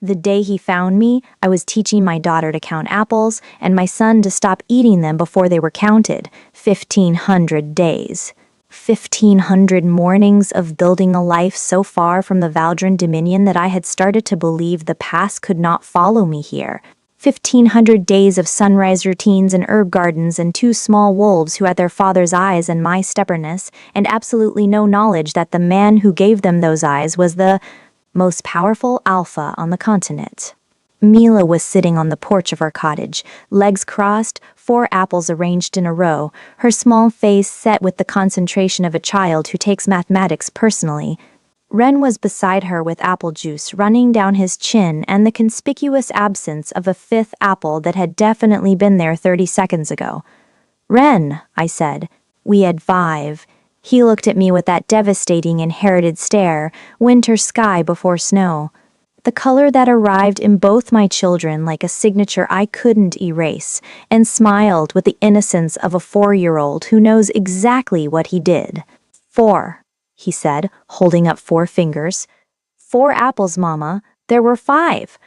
The day he found me, I was teaching my daughter to count apples and my son to stop eating them before they were counted. 1,500 days. 1,500 mornings of building a life so far from the Valdrin Dominion that I had started to believe the past could not follow me here. 1,500 days of sunrise routines and herb gardens and two small wolves who had their father's eyes and my stubbornness, and absolutely no knowledge that the man who gave them those eyes was the most powerful alpha on the continent. Mila was sitting on the porch of our cottage, legs crossed, 4 apples arranged in a row, her small face set with the concentration of a child who takes mathematics personally. Ren was beside her with apple juice running down his chin and the conspicuous absence of a 5th apple that had definitely been there 30 seconds ago. "Ren," I said. We had 5. He looked at me with that devastating inherited stare, winter sky before snow. The color that arrived in both my children like a signature I couldn't erase, and smiled with the innocence of a 4-year-old who knows exactly what he did. 4, he said, holding up 4 fingers. 4 apples, Mama. There were 5.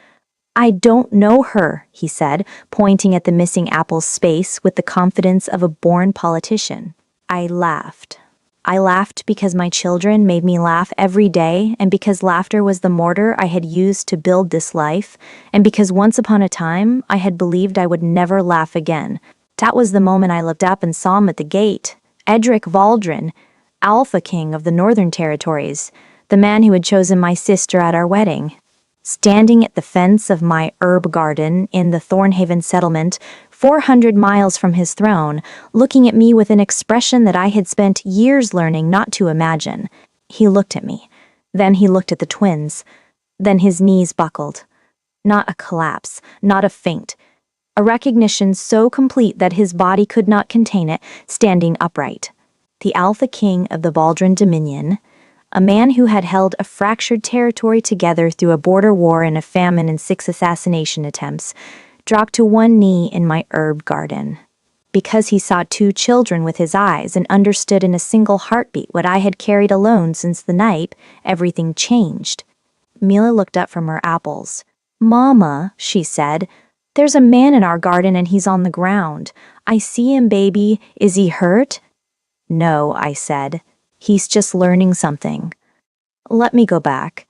I don't know her, he said, pointing at the missing apple's space with the confidence of a born politician. I laughed. I laughed because my children made me laugh every day, and because laughter was the mortar I had used to build this life, and because once upon a time I had believed I would never laugh again. That was the moment I looked up and saw him at the gate. Edric Valdrin, Alpha King of the Northern Territories, the man who had chosen my sister at our wedding. Standing at the fence of my herb garden in the Thornhaven settlement, 400 miles from his throne, looking at me with an expression that I had spent years learning not to imagine. He looked at me. Then he looked at the twins. Then his knees buckled. Not a collapse, not a faint. A recognition so complete that his body could not contain it, standing upright. The Alpha King of the Valdrin Dominion, a man who had held a fractured territory together through a border war and a famine and 6 assassination attempts, dropped to one knee in my herb garden. Because he saw 2 children with his eyes and understood in a single heartbeat what I had carried alone since the night, everything changed. Mila looked up from her apples. "Mama," she said, "there's a man in our garden and he's on the ground. I see him, baby. Is he hurt?" "No," I said. "He's just learning something." Let me go back.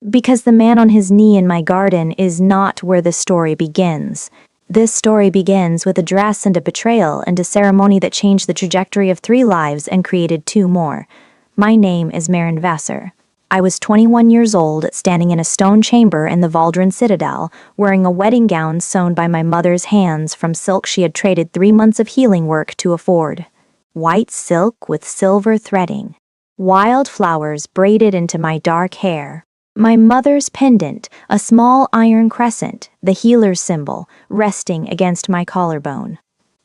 Because the man on his knee in my garden is not where the story begins. This story begins with a dress and a betrayal and a ceremony that changed the trajectory of 3 lives and created 2 more. My name is Maren Vassar. I was 21 years old, standing in a stone chamber in the Valdrin Citadel, wearing a wedding gown sewn by my mother's hands from silk she had traded 3 months of healing work to afford. White silk with silver threading. Wild flowers braided into my dark hair. My mother's pendant, a small iron crescent, the healer's symbol, resting against my collarbone.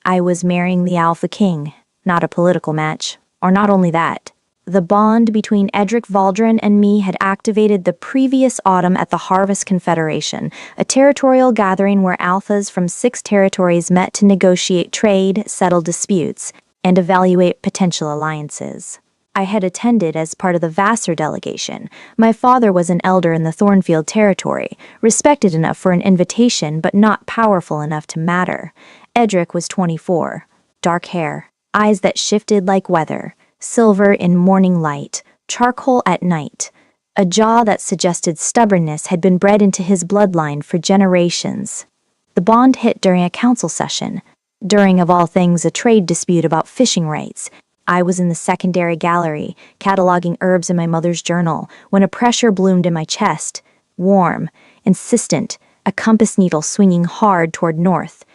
I was marrying the Alpha King, not a political match, or not only that. The bond between Edric Valdrin and me had activated the previous autumn at the Harvest Confederation, a territorial gathering where alphas from 6 territories met to negotiate trade, settle disputes, and evaluate potential alliances. I had attended as part of the Vassar delegation. My father was an elder in the Thornfield territory, respected enough for an invitation but not powerful enough to matter. Edric was 24, dark hair, eyes that shifted like weather, silver in morning light, charcoal at night. A jaw that suggested stubbornness had been bred into his bloodline for generations. The bond hit during a council session, during, of all things, a trade dispute about fishing rights. I was in the secondary gallery, cataloging herbs in my mother's journal, when a pressure bloomed in my chest, warm, insistent, a compass needle swinging hard toward north.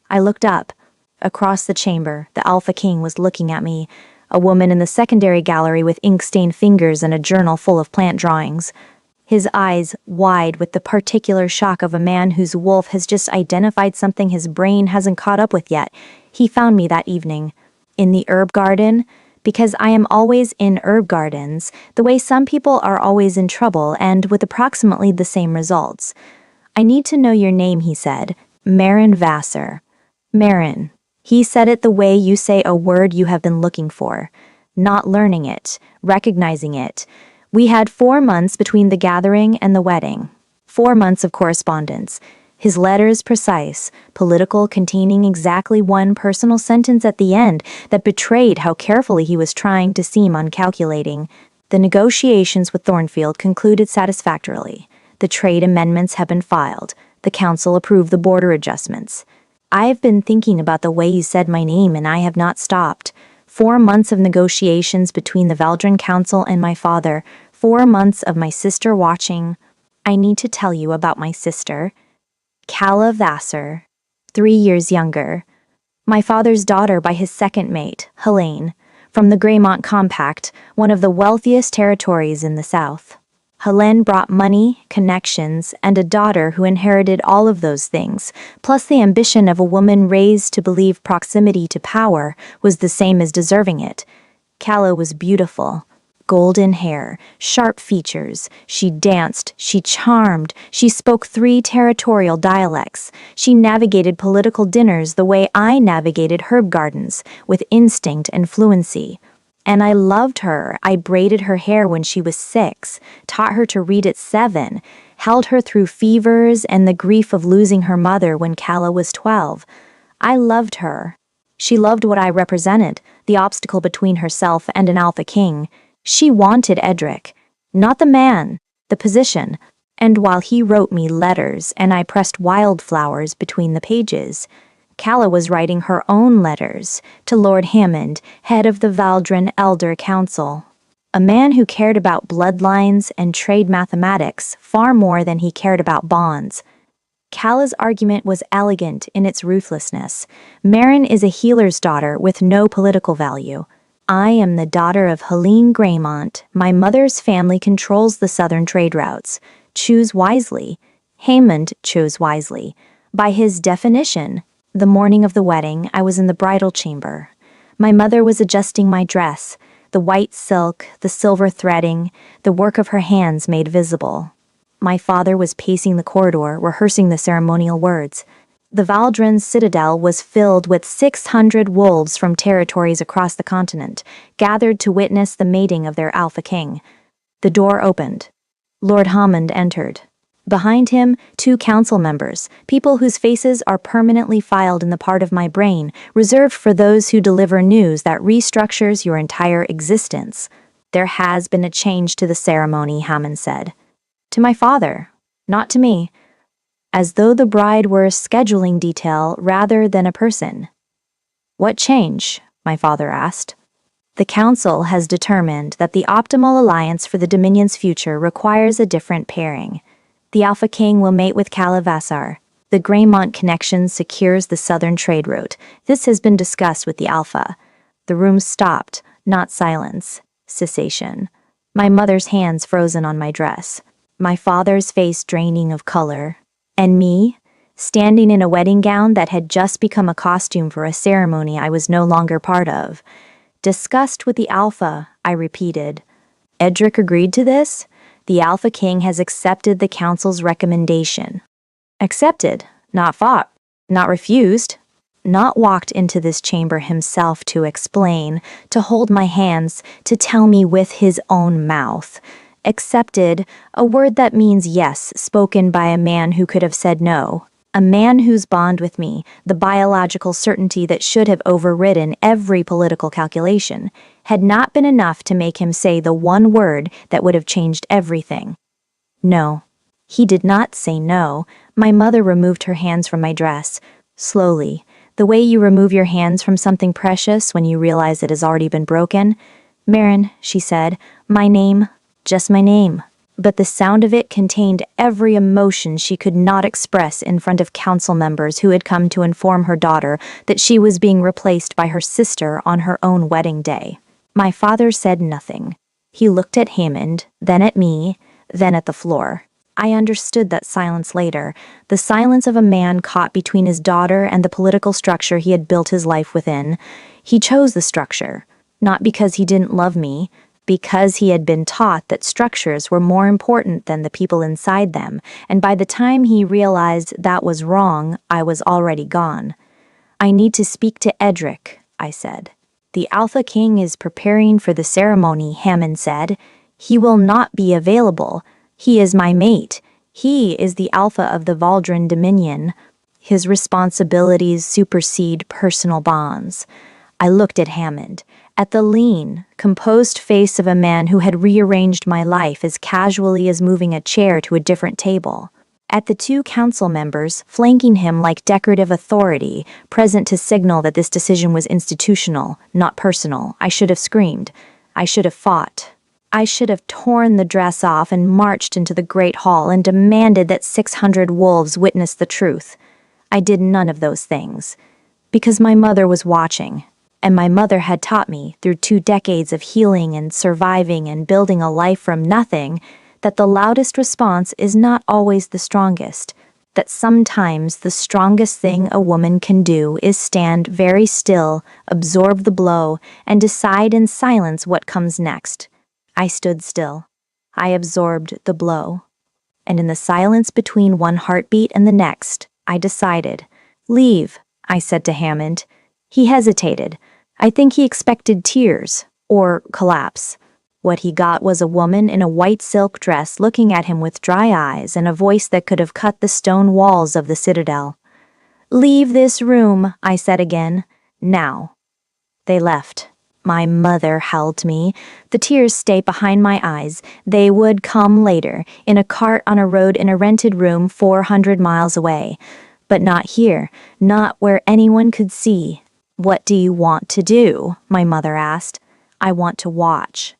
I looked up. Across the chamber, the Alpha King was looking at me, a woman in the secondary gallery with ink-stained fingers and a journal full of plant drawings. His eyes wide with the particular shock of a man whose wolf has just identified something his brain hasn't caught up with yet. He found me that evening. In the herb garden, because I am always in herb gardens, the way some people are always in trouble and with approximately the same results. "I need to know your name," he said. "Maren Vassar." Maren. He said it the way you say a word you have been looking for. Not learning it, recognizing it. We had 4 months between the gathering and the wedding. 4 months of correspondence. His letters precise, political, containing exactly one personal sentence at the end that betrayed how carefully he was trying to seem uncalculating. The negotiations with Thornfield concluded satisfactorily. The trade amendments have been filed. The council approved the border adjustments. I have been thinking about the way you said my name, and I have not stopped. 4 months of negotiations between the Valdrin Council and my father. 4 months of my sister watching. I need to tell you about my sister. Calla Vassar, 3 years younger. My father's daughter by his second mate, Helene, from the Greymont Compact, one of the wealthiest territories in the South. Helene brought money, connections, and a daughter who inherited all of those things, plus the ambition of a woman raised to believe proximity to power was the same as deserving it. Calla was beautiful. Golden hair, sharp features. She danced, she charmed, she spoke 3 territorial dialects. She navigated political dinners the way I navigated herb gardens, with instinct and fluency. And I loved her. I braided her hair when she was 6, taught her to read at 7, held her through fevers and the grief of losing her mother when Calla was 12. I loved her. She loved what I represented, the obstacle between herself and an alpha king. She wanted Edric, not the man, the position, and while he wrote me letters and I pressed wildflowers between the pages, Calla was writing her own letters to Lord Hammond, head of the Valdrin Elder Council, a man who cared about bloodlines and trade mathematics far more than he cared about bonds. Calla's argument was elegant in its ruthlessness. Marin is a healer's daughter with no political value. I am the daughter of Helene Greymont. My mother's family controls the southern trade routes. Choose wisely. Hammond chose wisely. By his definition, the morning of the wedding, I was in the bridal chamber. My mother was adjusting my dress, the white silk, the silver threading, the work of her hands made visible. My father was pacing the corridor, rehearsing the ceremonial words. The Valdrin citadel was filled with 600 wolves from territories across the continent, gathered to witness the mating of their alpha king. The door opened. Lord Hammond entered. Behind him, 2 council members, people whose faces are permanently filed in the part of my brain reserved for those who deliver news that restructures your entire existence. There has been a change to the ceremony, Hammond said. To my father, not to me. As though the bride were a scheduling detail rather than a person. What change? My father asked. The council has determined that the optimal alliance for the Dominion's future requires a different pairing. The Alpha King will mate with Calla Vassar. The Greymont connection secures the southern trade route. This has been discussed with the Alpha. The room stopped, not silence, cessation. My mother's hands frozen on my dress. My father's face draining of color. And me, standing in a wedding gown that had just become a costume for a ceremony I was no longer part of. Discussed with the Alpha, I repeated. Edric agreed to this? The Alpha King has accepted the Council's recommendation. Accepted, not fought, not refused, not walked into this chamber himself to explain, to hold my hands, to tell me with his own mouth. Accepted, a word that means yes, spoken by a man who could have said no. A man whose bond with me, the biological certainty that should have overridden every political calculation, had not been enough to make him say the one word that would have changed everything. No. He did not say no. My mother removed her hands from my dress, slowly, the way you remove your hands from something precious when you realize it has already been broken. Marin, she said, my name, just my name. But the sound of it contained every emotion she could not express in front of council members who had come to inform her daughter that she was being replaced by her sister on her own wedding day. My father said nothing. He looked at Hammond, then at me, then at the floor. I understood that silence later, the silence of a man caught between his daughter and the political structure he had built his life within. He chose the structure, not because he didn't love me, because he had been taught that structures were more important than the people inside them, and by the time he realized that was wrong, I was already gone. I need to speak to Edric, I said. The Alpha King is preparing for the ceremony, Hammond said. He will not be available. He is my mate. He is the alpha of the Valdrin Dominion. His responsibilities supersede personal bonds. I looked at Hammond, at the lean, composed face of a man who had rearranged my life as casually as moving a chair to a different table, at the two council members flanking him like decorative authority, present to signal that this decision was institutional, not personal. I should have screamed. I should have fought. I should have torn the dress off and marched into the great hall and demanded that 600 wolves witness the truth. I did none of those things, because my mother was watching, and my mother had taught me, through 2 decades of healing and surviving and building a life from nothing, that the loudest response is not always the strongest, that sometimes the strongest thing a woman can do is stand very still, absorb the blow, and decide in silence what comes next. I stood still. I absorbed the blow. And in the silence between one heartbeat and the next, I decided. Leave, I said to Hammond. He hesitated. I think he expected tears, or collapse. What he got was a woman in a white silk dress looking at him with dry eyes and a voice that could have cut the stone walls of the citadel. Leave this room, I said again. Now. They left. My mother held me. The tears stayed behind my eyes. They would come later, in a cart on a road in a rented room 400 miles away. But not here, not where anyone could see. What do you want to do? My mother asked. I want to watch.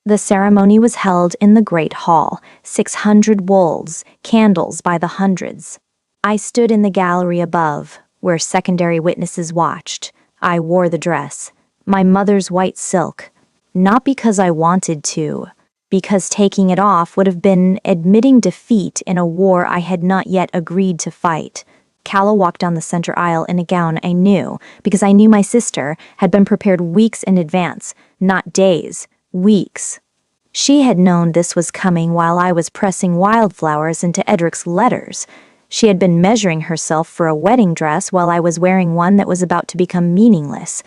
The ceremony was held in the great hall, 600 wolves, candles by the hundreds. I stood in the gallery above, where secondary witnesses watched. I wore the dress, my mother's white silk, not because I wanted to, because taking it off would have been admitting defeat in a war I had not yet agreed to fight. Calla walked down the center aisle in a gown I knew, because I knew my sister had been prepared weeks in advance, not days. Weeks. She had known this was coming while I was pressing wildflowers into Edric's letters. She had been measuring herself for a wedding dress while I was wearing one that was about to become meaningless.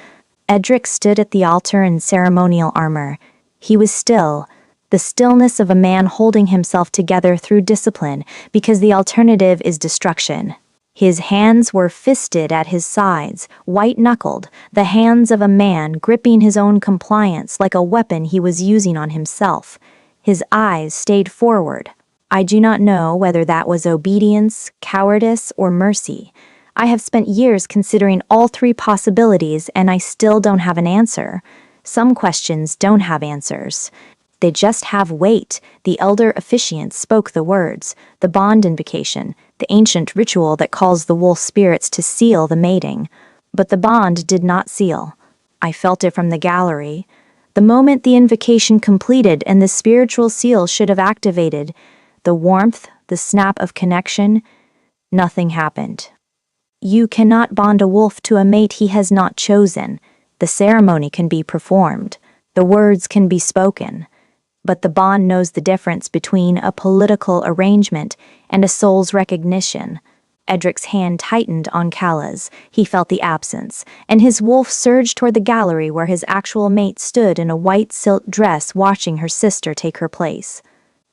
Edric stood at the altar in ceremonial armor. He was still, the stillness of a man holding himself together through discipline, because the alternative is destruction. His hands were fisted at his sides, white-knuckled, the hands of a man gripping his own compliance like a weapon he was using on himself. His eyes stayed forward. I do not know whether that was obedience, cowardice, or mercy. I have spent years considering all 3 possibilities, and I still don't have an answer. Some questions don't have answers. They just have weight. The elder officiant spoke the words, the bond invocation, the ancient ritual that calls the wolf spirits to seal the mating. But the bond did not seal. I felt it from the gallery. The moment the invocation completed and the spiritual seal should have activated, the warmth, the snap of connection, nothing happened. You cannot bond a wolf to a mate he has not chosen. The ceremony can be performed. The words can be spoken. But the bond knows the difference between a political arrangement and a soul's recognition. Edric's hand tightened on Calla's. He felt the absence, and his wolf surged toward the gallery where his actual mate stood in a white silk dress watching her sister take her place.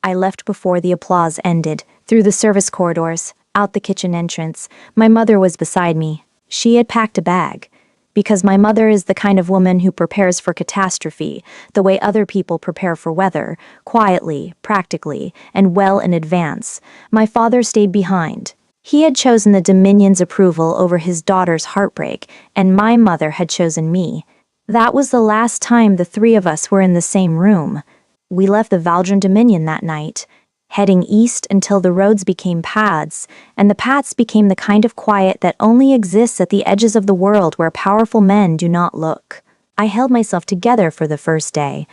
I left before the applause ended, through the service corridors, out the kitchen entrance. My mother was beside me. She had packed a bag. Because my mother is the kind of woman who prepares for catastrophe, the way other people prepare for weather, quietly, practically, and well in advance. My father stayed behind. He had chosen the Dominion's approval over his daughter's heartbreak, and my mother had chosen me. That was the last time the 3 of us were in the same room. We left the Valdrin Dominion that night, heading east until the roads became paths, and the paths became the kind of quiet that only exists at the edges of the world where powerful men do not look. I held myself together for the first day.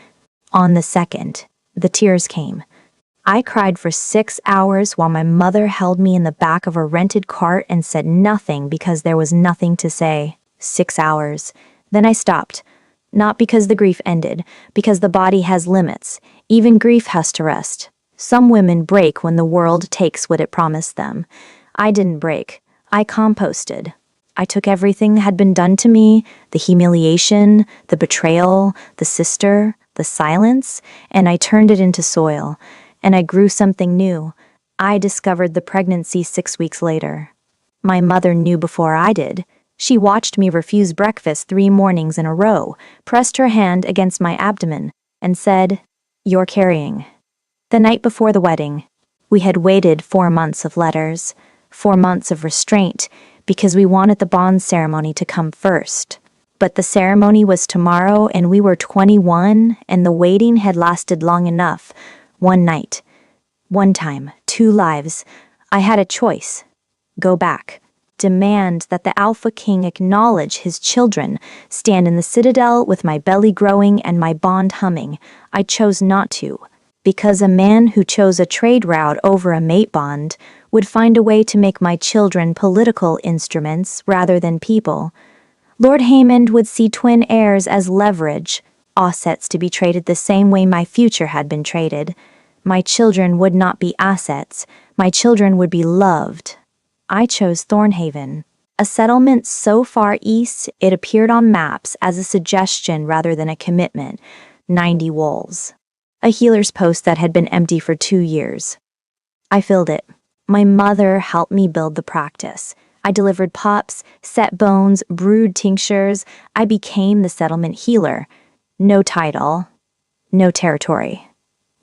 On the second, the tears came. I cried for 6 hours while my mother held me in the back of a rented cart and said nothing because there was nothing to say. 6 hours. Then I stopped. Not because the grief ended, because the body has limits. Even grief has to rest. Some women break when the world takes what it promised them. I didn't break. I composted. I took everything that had been done to me, the humiliation, the betrayal, the sister, the silence, and I turned it into soil. And I grew something new. I discovered the pregnancy 6 weeks later. My mother knew before I did. She watched me refuse breakfast 3 mornings in a row, pressed her hand against my abdomen, and said, "You're carrying." The night before the wedding, we had waited 4 months of letters, 4 months of restraint, because we wanted the bond ceremony to come first. But the ceremony was tomorrow and we were 21 and the waiting had lasted long enough. One night, one time, 2 lives. I had a choice. Go back. Demand that the Alpha King acknowledge his children, stand in the citadel with my belly growing and my bond humming. I chose not to, because a man who chose a trade route over a mate bond would find a way to make my children political instruments rather than people. Lord Haymond would see twin heirs as leverage, assets to be traded the same way my future had been traded. My children would not be assets. My children would be loved. I chose Thornhaven, a settlement so far east it appeared on maps as a suggestion rather than a commitment. 90 wolves. A healer's post that had been empty for 2 years. I filled it. My mother helped me build the practice. I delivered pops, set bones, brewed tinctures. I became the settlement healer. No title, no territory,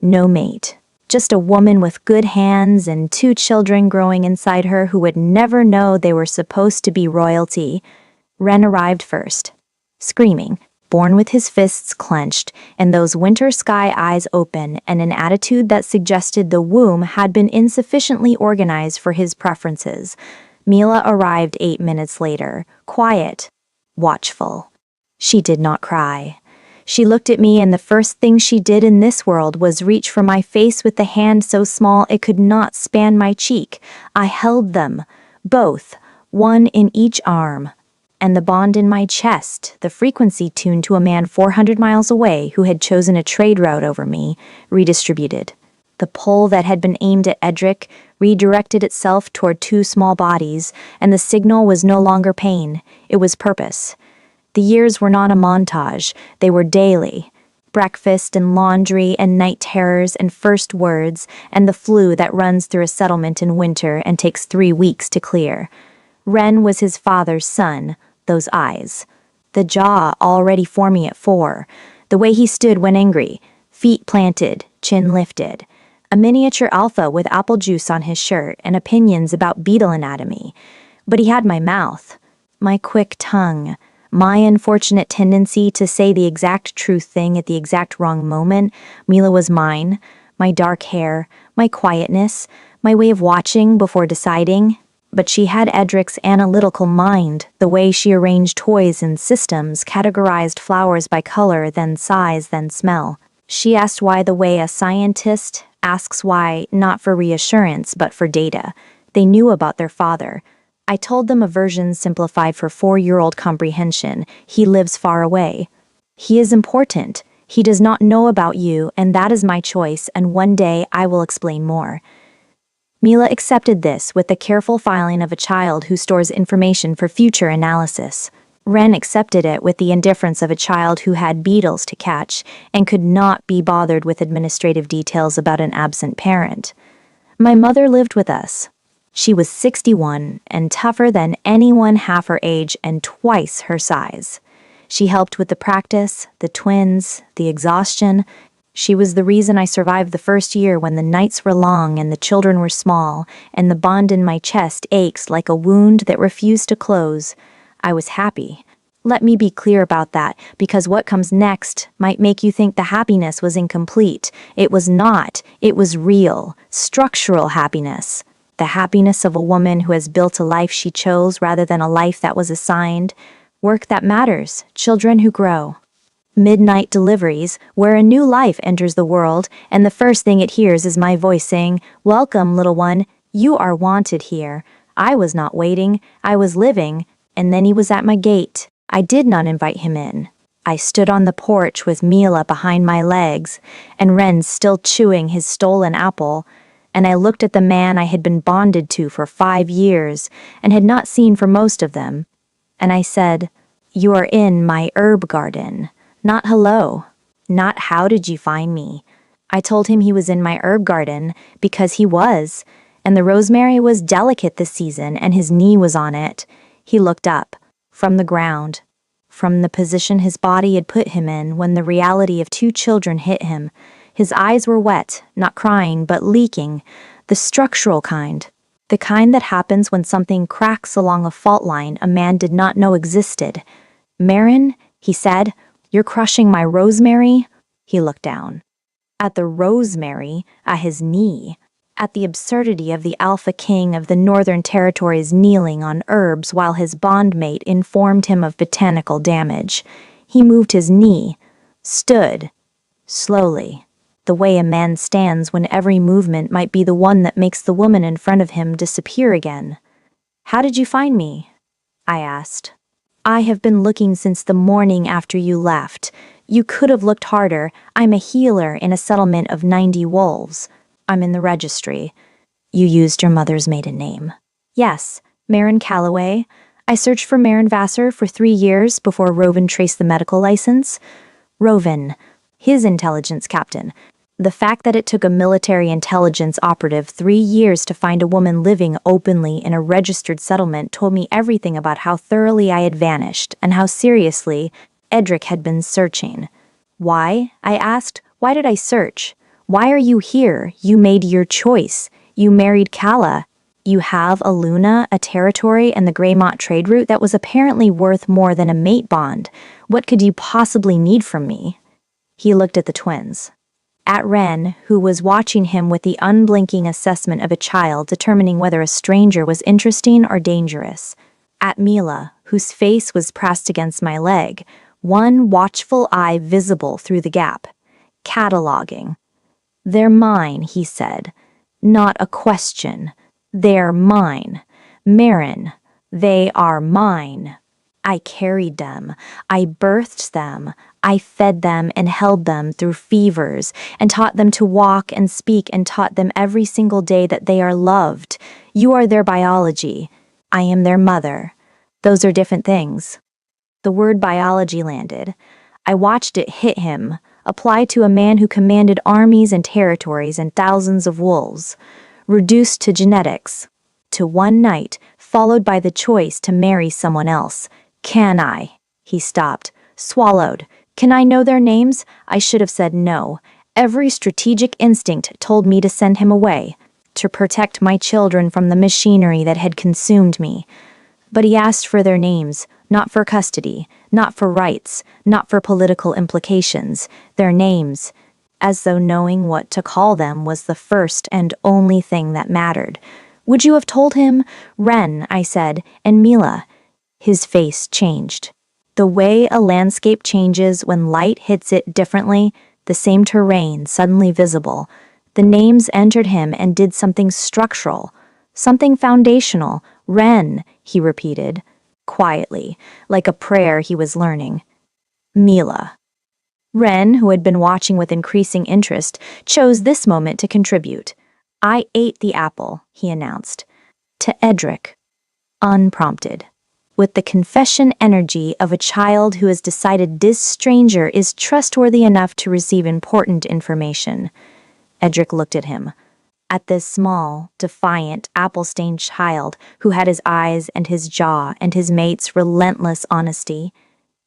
no mate. Just a woman with good hands and 2 children growing inside her who would never know they were supposed to be royalty. Ren arrived first, screaming, born with his fists clenched and those winter sky eyes open and an attitude that suggested the womb had been insufficiently organized for his preferences. Mila arrived 8 minutes later, quiet, watchful. She did not cry. She looked at me and the first thing she did in this world was reach for my face with the hand so small it could not span my cheek. I held them, both, one in each arm, and the bond in my chest, the frequency tuned to a man 400 miles away who had chosen a trade route over me, redistributed. The pull that had been aimed at Edric redirected itself toward 2 small bodies, and the signal was no longer pain, it was purpose. The years were not a montage, they were daily. Breakfast and laundry and night terrors and first words and the flu that runs through a settlement in winter and takes 3 weeks to clear. Ren was his father's son, those eyes. The jaw already forming at 4. The way he stood when angry, feet planted, chin lifted. A miniature alpha with apple juice on his shirt and opinions about beetle anatomy. But he had my mouth, my quick tongue, my unfortunate tendency to say the exact true thing at the exact wrong moment. Mila was mine, my dark hair, my quietness, my way of watching before deciding. But she had Edric's analytical mind, the way she arranged toys and systems, categorized flowers by color, then size, then smell. She asked why the way a scientist asks why, not for reassurance, but for data. They knew about their father. I told them a version simplified for 4-year-old comprehension. He lives far away. He is important. He does not know about you, and that is my choice, and one day I will explain more. Mila accepted this with the careful filing of a child who stores information for future analysis. Ren accepted it with the indifference of a child who had beetles to catch and could not be bothered with administrative details about an absent parent. My mother lived with us. She was 61 and tougher than anyone half her age and twice her size. She helped with the practice, the twins, the exhaustion. She was the reason I survived the first year when the nights were long and the children were small, and the bond in my chest ached like a wound that refused to close. I was happy. Let me be clear about that, because what comes next might make you think the happiness was incomplete. It was not. It was real, structural happiness. The happiness of a woman who has built a life she chose rather than a life that was assigned. Work that matters, children who grow. Midnight deliveries, where a new life enters the world, and the first thing it hears is my voice saying, "Welcome, little one, you are wanted here." I was not waiting, I was living, and then he was at my gate. I did not invite him in. I stood on the porch with Mila behind my legs, and Ren still chewing his stolen apple, and I looked at the man I had been bonded to for 5 years, and had not seen for most of them, and I said, "You are in my herb garden." Not hello, not how did you find me. I told him he was in my herb garden because he was, and the rosemary was delicate this season, and his knee was on it. He looked up, from the ground, from the position his body had put him in when the reality of 2 children hit him. His eyes were wet, not crying, but leaking, the structural kind. The kind that happens when something cracks along a fault line a man did not know existed. "Marin," he said, "you're crushing my rosemary?" He looked down. At the rosemary, at his knee, at the absurdity of the Alpha King of the Northern Territories kneeling on herbs while his bondmate informed him of botanical damage. He moved his knee, stood, slowly, the way a man stands when every movement might be the one that makes the woman in front of him disappear again. "How did you find me?" I asked. "I have been looking since the morning after you left. You could have looked harder. I'm a healer in a settlement of 90 wolves. I'm in the registry." "You used your mother's maiden name?" "Yes, Marin Calloway. I searched for Marin Vassar for 3 years before Rovin traced the medical license." Rovin, his intelligence captain. The fact that it took a military intelligence operative 3 years to find a woman living openly in a registered settlement told me everything about how thoroughly I had vanished and how seriously Edric had been searching. "Why?" I asked. "Why did I search? Why are you here? You made your choice. You married Calla. You have a Luna, a territory, and the Greymont trade route that was apparently worth more than a mate bond. What could you possibly need from me?" He looked at the twins. At Ren, who was watching him with the unblinking assessment of a child determining whether a stranger was interesting or dangerous. At Mila, whose face was pressed against my leg, one watchful eye visible through the gap. Cataloging. "They're mine," he said. "Not a question. They're mine. Marin, they are mine. I carried them. I birthed them. I fed them and held them through fevers and taught them to walk and speak and taught them every single day that they are loved. You are their biology. I am their mother. Those are different things." The word biology landed. I watched it hit him, applied to a man who commanded armies and territories and thousands of wolves. Reduced to genetics. To one night, followed by the choice to marry someone else. "Can I?" He stopped, swallowed. "Can I know their names?" I should have said no. Every strategic instinct told me to send him away, to protect my children from the machinery that had consumed me. But he asked for their names, not for custody, not for rights, not for political implications. Their names, as though knowing what to call them was the first and only thing that mattered. "Would you have told him?" "Ren," I said, "and Mila." His face changed. The way a landscape changes when light hits it differently, the same terrain suddenly visible. The names entered him and did something structural, something foundational. "Ren," he repeated, quietly, like a prayer he was learning. "Mila." Ren, who had been watching with increasing interest, chose this moment to contribute. "I ate the apple," he announced. To Edric. Unprompted. With the confession energy of a child who has decided this stranger is trustworthy enough to receive important information. Edric looked at him. At this small, defiant, apple-stained child who had his eyes and his jaw and his mate's relentless honesty.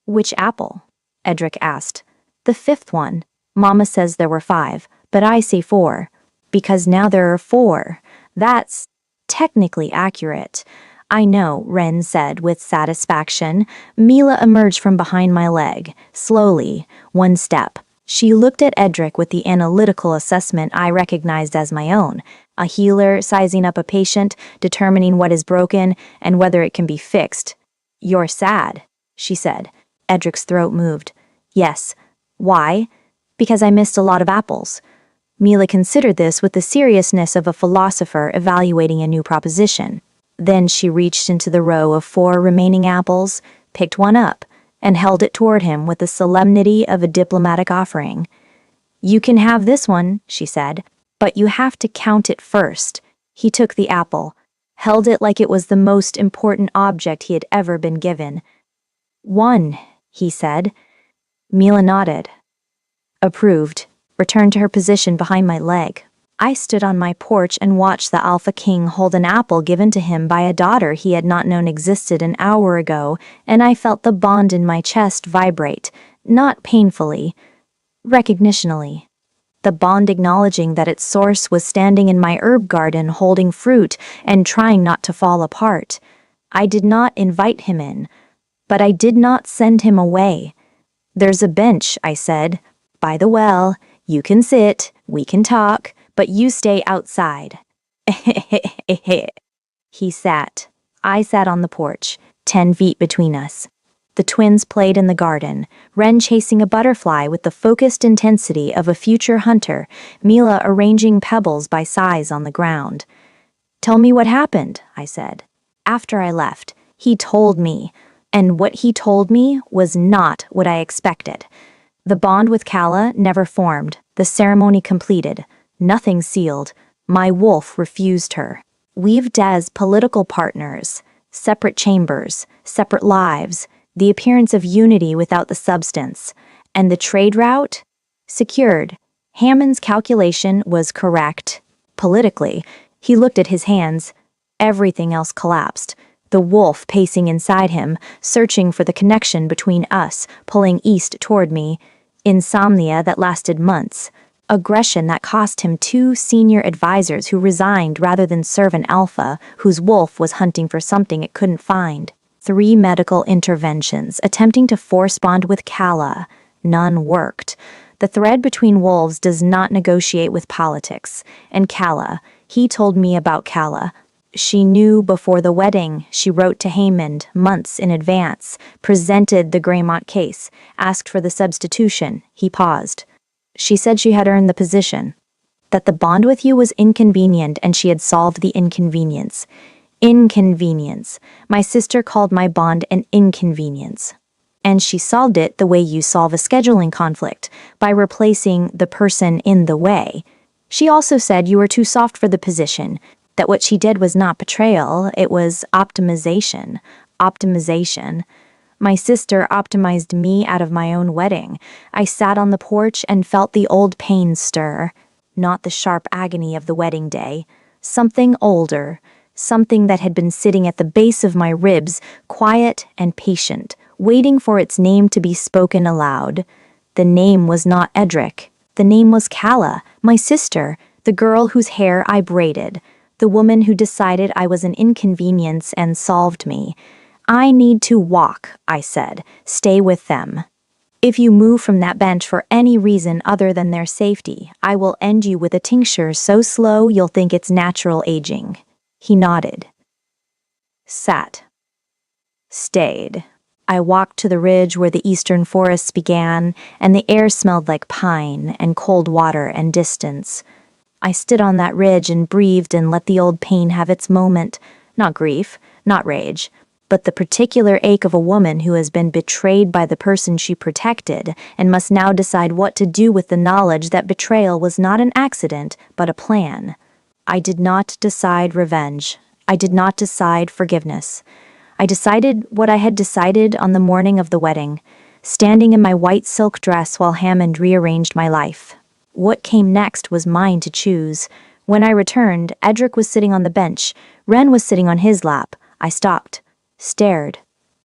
"Which apple?" Edric asked. "The 5th one. Mama says there were 5, but I say 4. Because now there are 4. That's technically accurate." "I know," Ren said with satisfaction. Mila emerged from behind my leg, slowly, one step. She looked at Edric with the analytical assessment I recognized as my own, a healer sizing up a patient, determining what is broken and whether it can be fixed. "You're sad," she said. Edric's throat moved. "Yes." "Why?" "Because I missed a lot of apples." Mila considered this with the seriousness of a philosopher evaluating a new proposition. Then she reached into the row of 4 remaining apples, picked one up, and held it toward him with the solemnity of a diplomatic offering. "You can have this one," she said, "but you have to count it first." He took the apple, held it like it was the most important object he had ever been given. "1," he said. Mila nodded. Approved, returned to her position behind my leg. I stood on my porch and watched the Alpha King hold an apple given to him by a daughter he had not known existed an hour ago, and I felt the bond in my chest vibrate, not painfully, recognitionally. The bond acknowledging that its source was standing in my herb garden holding fruit and trying not to fall apart. I did not invite him in, but I did not send him away. "There's a bench," I said, "by the well. You can sit, we can talk, but you stay outside." He sat. I sat on the porch, 10 feet between us. The twins played in the garden, Ren chasing a butterfly with the focused intensity of a future hunter, Mila arranging pebbles by size on the ground. "Tell me what happened," I said. After I left, he told me, and what he told me was not what I expected. The bond with Kala never formed, the ceremony completed, nothing sealed. My wolf refused her. We've as political partners, separate chambers, separate lives, the appearance of unity without the substance, and the trade route? Secured. Hammond's calculation was correct. Politically, he looked at his hands. Everything else collapsed. The wolf pacing inside him, searching for the connection between us, pulling east toward me. Insomnia that lasted months. Aggression that cost him 2 senior advisors who resigned rather than serve an alpha whose wolf was hunting for something it couldn't find. 3 medical interventions attempting to force bond with Kala. None worked. The thread between wolves does not negotiate with politics. And Kala, he told me about Kala. She knew before the wedding. She wrote to Hammond months in advance, presented the Greymont case, asked for the substitution. He paused. She said she had earned the position, that the bond with you was inconvenient and she had solved the inconvenience. Inconvenience. My sister called my bond an inconvenience. And she solved it the way you solve a scheduling conflict, by replacing the person in the way. She also said you were too soft for the position, that what she did was not betrayal, it was optimization. Optimization. My sister optimized me out of my own wedding. I sat on the porch and felt the old pain stir, not the sharp agony of the wedding day. Something older, something that had been sitting at the base of my ribs, quiet and patient, waiting for its name to be spoken aloud. The name was not Edric. The name was Kala, my sister, the girl whose hair I braided, the woman who decided I was an inconvenience and solved me. "I need to walk," I said. "Stay with them. If you move from that bench for any reason other than their safety, I will end you with a tincture so slow you'll think it's natural aging." He nodded. Sat. Stayed. I walked to the ridge where the eastern forests began, and the air smelled like pine and cold water and distance. I stood on that ridge and breathed and let the old pain have its moment. Not grief, not rage, but the particular ache of a woman who has been betrayed by the person she protected and must now decide what to do with the knowledge that betrayal was not an accident, but a plan. I did not decide revenge. I did not decide forgiveness. I decided what I had decided on the morning of the wedding, standing in my white silk dress while Hammond rearranged my life. What came next was mine to choose. When I returned, Edric was sitting on the bench. Ren was sitting on his lap. I stopped. Stared.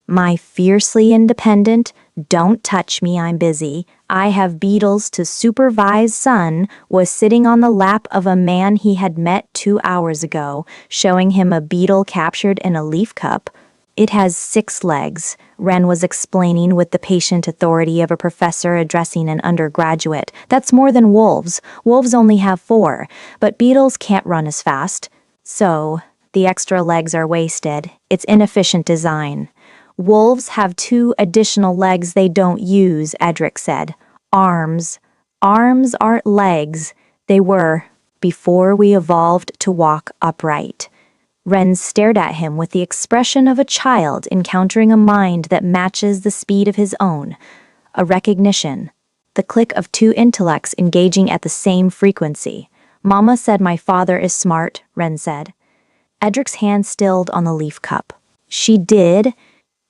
My fiercely independent, "don't touch me, I'm busy, I have beetles to supervise" son was sitting on the lap of a man he had met 2 hours ago, showing him a beetle captured in a leaf cup. "It has 6 legs, Ren was explaining with the patient authority of a professor addressing an undergraduate. "That's more than wolves. Wolves only have 4, but beetles can't run as fast. So, the extra legs are wasted. It's inefficient design. Wolves have 2 additional legs they don't use," Edric said. "Arms. Arms aren't legs. They were, before we evolved to walk upright." Ren stared at him with the expression of a child encountering a mind that matches the speed of his own. A recognition. The click of 2 intellects engaging at the same frequency. "Mama said my father is smart," Ren said. Edric's hand stilled on the leaf cup. "She did.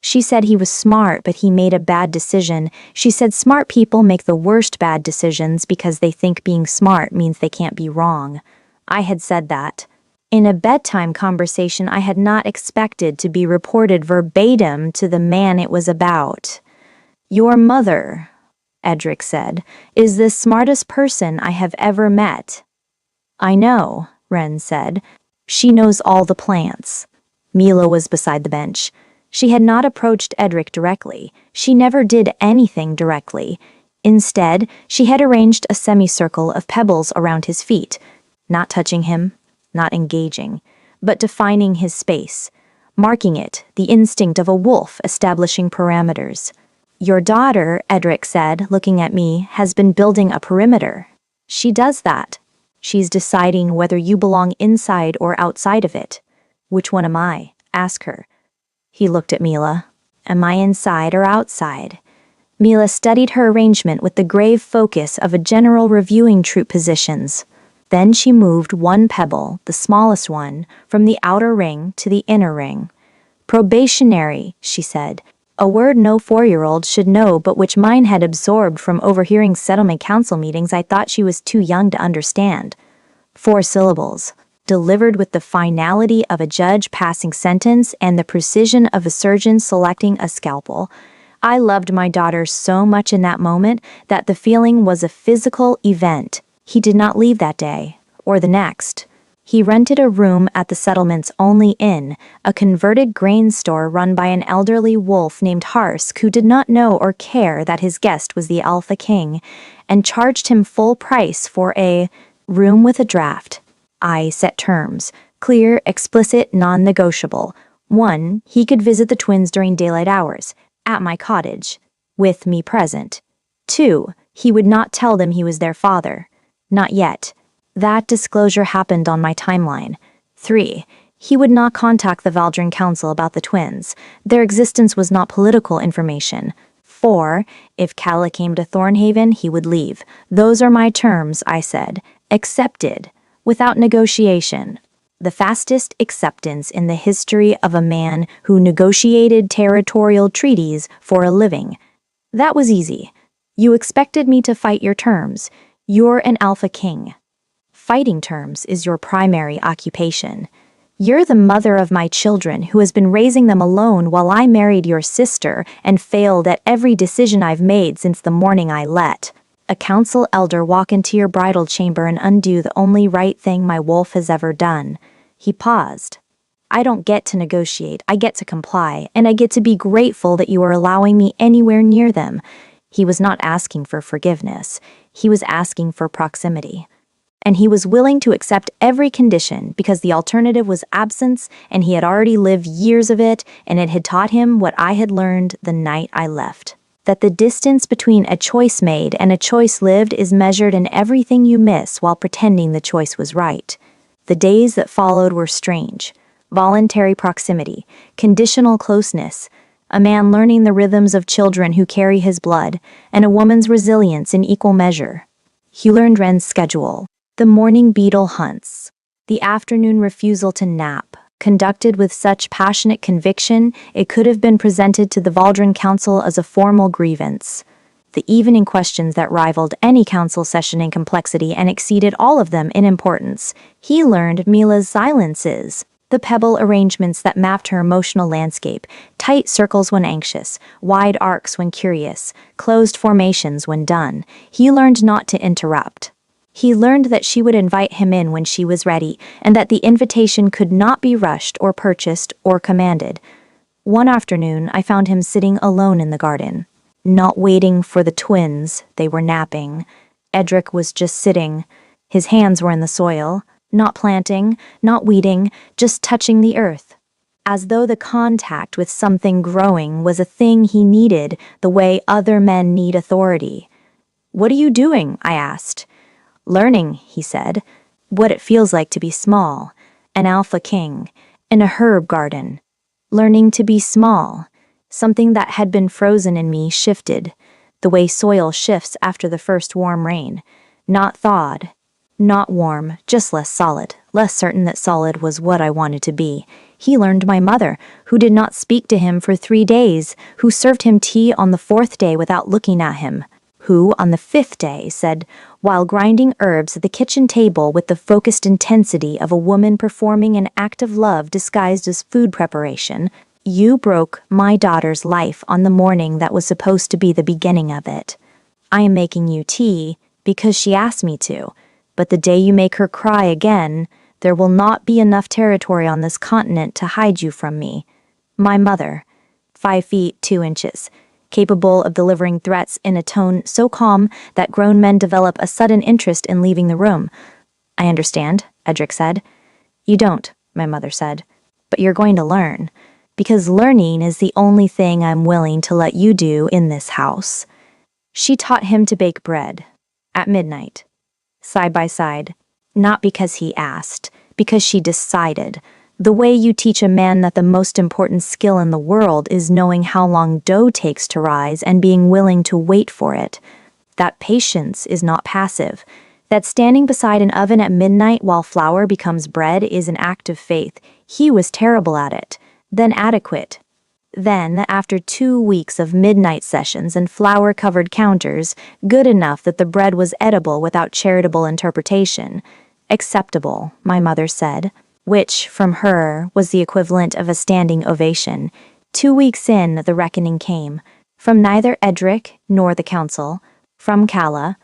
She said he was smart, but he made a bad decision. She said smart people make the worst bad decisions because they think being smart means they can't be wrong. I had said that. In a bedtime conversation I had not expected to be reported verbatim to the man it was about. "Your mother," Edric said, "is the smartest person I have ever met." "I know," Wren said. "She knows all the plants." Mila was beside the bench. She had not approached Edric directly. She never did anything directly. Instead, she had arranged a semicircle of pebbles around his feet, not touching him, not engaging, but defining his space, marking it, the instinct of a wolf establishing parameters. "Your daughter," Edric said, looking at me, "has been building a perimeter. She does that. She's deciding whether you belong inside or outside of it. Which one am I? Ask her." He looked at Mila. "Am I inside or outside?" Mila studied her arrangement with the grave focus of a general reviewing troop positions. Then she moved one pebble, the smallest one, from the outer ring to the inner ring. "Probationary," she said, a word no 4-year-old should know but which mine had absorbed from overhearing settlement council meetings I thought she was too young to understand. 4 syllables, delivered with the finality of a judge passing sentence and the precision of a surgeon selecting a scalpel. I loved my daughter so much in that moment that the feeling was a physical event. He did not leave that day, or the next. He rented a room at the settlement's only inn, a converted grain store run by an elderly wolf named Harsk who did not know or care that his guest was the Alpha King, and charged him full price for a room with a draft. I set terms, clear, explicit, non-negotiable. 1, he could visit the twins during daylight hours, at my cottage, with me present. 2, he would not tell them he was their father. Not yet. That disclosure happened on my timeline. 3, he would not contact the Valdrin Council about the twins. Their existence was not political information. 4, if Calla came to Thornhaven, he would leave. Those are my terms, I said. Accepted. Without negotiation. The fastest acceptance in the history of a man who negotiated territorial treaties for a living. That was easy. You expected me to fight your terms. You're an Alpha King. Fighting terms is your primary occupation. You're the mother of my children who has been raising them alone while I married your sister and failed at every decision I've made since the morning I let a council elder walk into your bridal chamber and undo the only right thing my wolf has ever done. He paused. I don't get to negotiate, I get to comply, and I get to be grateful that you are allowing me anywhere near them. He was not asking for forgiveness. He was asking for proximity. And he was willing to accept every condition because the alternative was absence and he had already lived years of it and it had taught him what I had learned the night I left. That the distance between a choice made and a choice lived is measured in everything you miss while pretending the choice was right. The days that followed were strange. Voluntary proximity, conditional closeness, a man learning the rhythms of children who carry his blood, and a woman's resilience in equal measure. He learned Wren's schedule, the morning beetle hunts, the afternoon refusal to nap, conducted with such passionate conviction it could have been presented to the Valdrin Council as a formal grievance. The evening questions that rivaled any council session in complexity and exceeded all of them in importance. He learned Mila's silences, the pebble arrangements that mapped her emotional landscape, tight circles when anxious, wide arcs when curious, closed formations when done. He learned not to interrupt. He learned that she would invite him in when she was ready, and that the invitation could not be rushed or purchased or commanded. One afternoon, I found him sitting alone in the garden, not waiting for the twins. They were napping. Edric was just sitting. His hands were in the soil, not planting, not weeding, just touching the earth. As though the contact with something growing was a thing he needed the way other men need authority. "What are you doing?" I asked. "Learning," he said, "what it feels like to be small, an Alpha King, in a herb garden. Learning to be small." Something that had been frozen in me shifted, the way soil shifts after the first warm rain. Not thawed, not warm, just less solid, less certain that solid was what I wanted to be. He learned my mother, who did not speak to him for 3 days, who served him tea on the 4th day without looking at him, who, on the 5th day, said, while grinding herbs at the kitchen table with the focused intensity of a woman performing an act of love disguised as food preparation, "You broke my daughter's life on the morning that was supposed to be the beginning of it. I am making you tea because she asked me to, but the day you make her cry again, there will not be enough territory on this continent to hide you from me. My mother, 5 feet 2 inches, capable of delivering threats in a tone so calm that grown men develop a sudden interest in leaving the room." "I understand," Edric said. "You don't," my mother said, "but you're going to learn, because learning is the only thing I'm willing to let you do in this house." She taught him to bake bread, at midnight, side by side, not because he asked, because she decided. The way you teach a man that the most important skill in the world is knowing how long dough takes to rise and being willing to wait for it. That patience is not passive. That standing beside an oven at midnight while flour becomes bread is an act of faith. He was terrible at it, then adequate. Then, after 2 weeks of midnight sessions and flour-covered counters, good enough that the bread was edible without charitable interpretation. Acceptable, my mother said, which, from her, was the equivalent of a standing ovation. 2 weeks in, the reckoning came. From neither Edric nor the council. From Calla.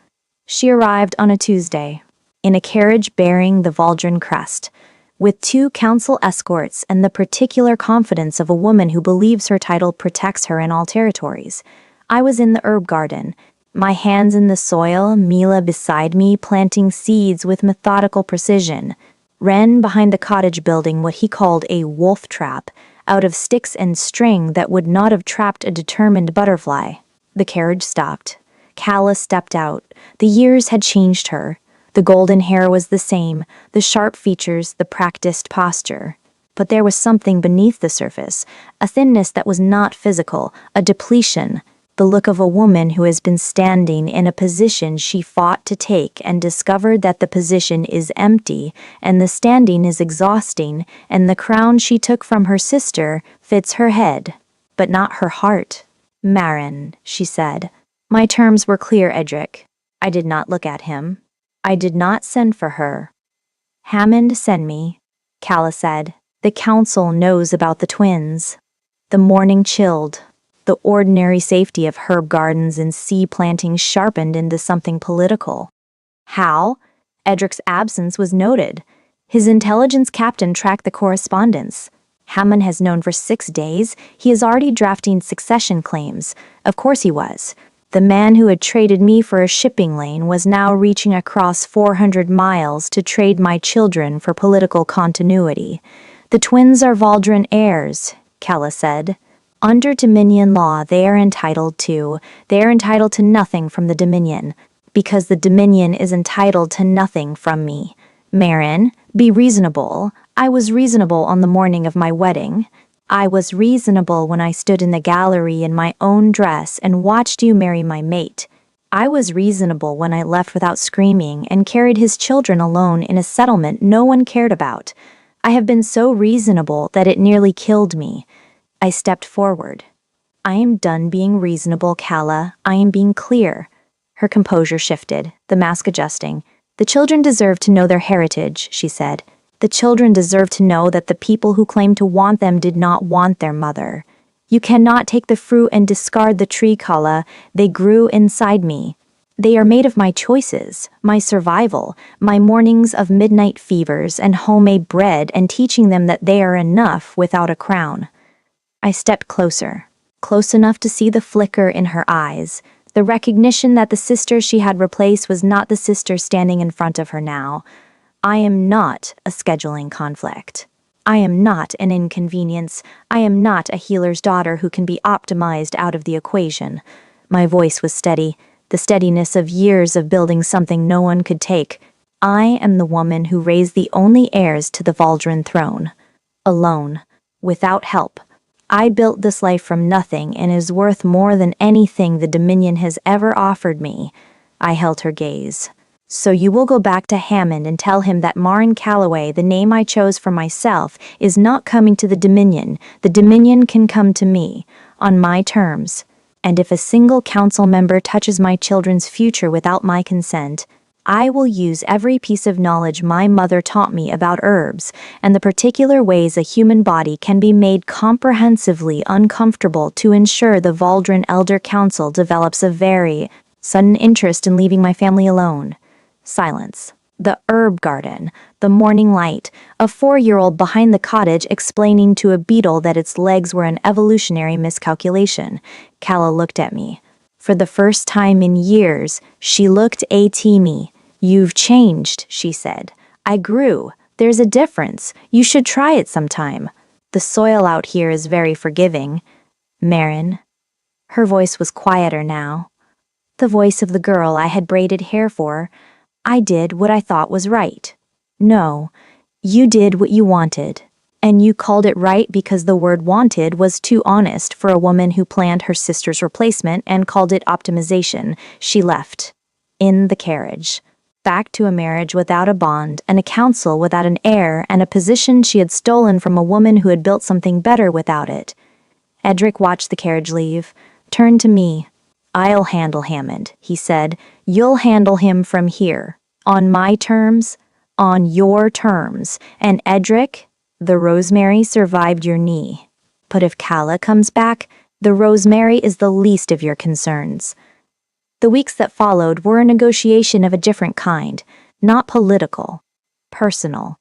She arrived on a Tuesday, in a carriage bearing the Valdrin crest, with 2 council escorts and the particular confidence of a woman who believes her title protects her in all territories. I was in the herb garden, my hands in the soil, Mila beside me planting seeds with methodical precision. Wren behind the cottage building what he called a wolf trap, out of sticks and string that would not have trapped a determined butterfly. The carriage stopped. Calla stepped out. The years had changed her. The golden hair was the same, the sharp features, the practiced posture. But there was something beneath the surface, a thinness that was not physical, a depletion, the look of a woman who has been standing in a position she fought to take and discovered that the position is empty, and the standing is exhausting, and the crown she took from her sister fits her head, but not her heart. "Marin," she said. My terms were clear, Edric. I did not look at him. I did not send for her. "Hammond sent me," Calla said. "The council knows about the twins." The morning chilled. The ordinary safety of herb gardens and sea plantings sharpened into something political. How? Edric's absence was noted. His intelligence captain tracked the correspondence. Hammond has known for 6 days. He is already drafting succession claims. Of course he was. The man who had traded me for a shipping lane was now reaching across 400 miles to trade my children for political continuity. "The twins are Valdrin heirs," Calla said. "Under Dominion law, they are entitled to nothing from the Dominion, because the Dominion is entitled to nothing from me. Marin, be reasonable. I was reasonable on the morning of my wedding. I was reasonable when I stood in the gallery in my own dress and watched you marry my mate. I was reasonable when I left without screaming and carried his children alone in a settlement no one cared about. I have been so reasonable that it nearly killed me." I stepped forward. "I am done being reasonable, Calla. I am being clear." Her composure shifted, the mask adjusting. "The children deserve to know their heritage," she said. "The children deserve to know that the people who claim to want them did not want their mother. You cannot take the fruit and discard the tree, Calla. They grew inside me. They are made of my choices, my survival, my mornings of midnight fevers and homemade bread and teaching them that they are enough without a crown." I stepped closer, close enough to see the flicker in her eyes, the recognition that the sister she had replaced was not the sister standing in front of her now. I am not a scheduling conflict. I am not an inconvenience. I am not a healer's daughter who can be optimized out of the equation. My voice was steady, the steadiness of years of building something no one could take. I am the woman who raised the only heirs to the Valdrin throne. Alone, without help. I built this life from nothing and is worth more than anything the Dominion has ever offered me. I held her gaze. So you will go back to Hammond and tell him that Marin Calloway, the name I chose for myself, is not coming to the Dominion. The Dominion can come to me, on my terms. And if a single council member touches my children's future without my consent, I will use every piece of knowledge my mother taught me about herbs and the particular ways a human body can be made comprehensively uncomfortable to ensure the Valdrin Elder Council develops a very sudden interest in leaving my family alone. Silence. The herb garden, the morning light, a 4-year-old behind the cottage explaining to a beetle that its legs were an evolutionary miscalculation. Calla looked at me. For the first time in years, she looked at me. You've changed, she said. I grew. There's a difference. You should try it sometime. The soil out here is very forgiving. Marin. Her voice was quieter now. The voice of the girl I had braided hair for. I did what I thought was right. No, you did what you wanted. And you called it right because the word wanted was too honest for a woman who planned her sister's replacement and called it optimization. She left. In the carriage. Back to a marriage without a bond and a council without an heir and a position she had stolen from a woman who had built something better without it. Edric watched the carriage leave, turned to me. I'll handle Hammond, he said. You'll handle him from here. On my terms, on your terms. And Edric, the Rosemary survived your knee. But if Calla comes back, the Rosemary is the least of your concerns. The weeks that followed were a negotiation of a different kind, not political, personal.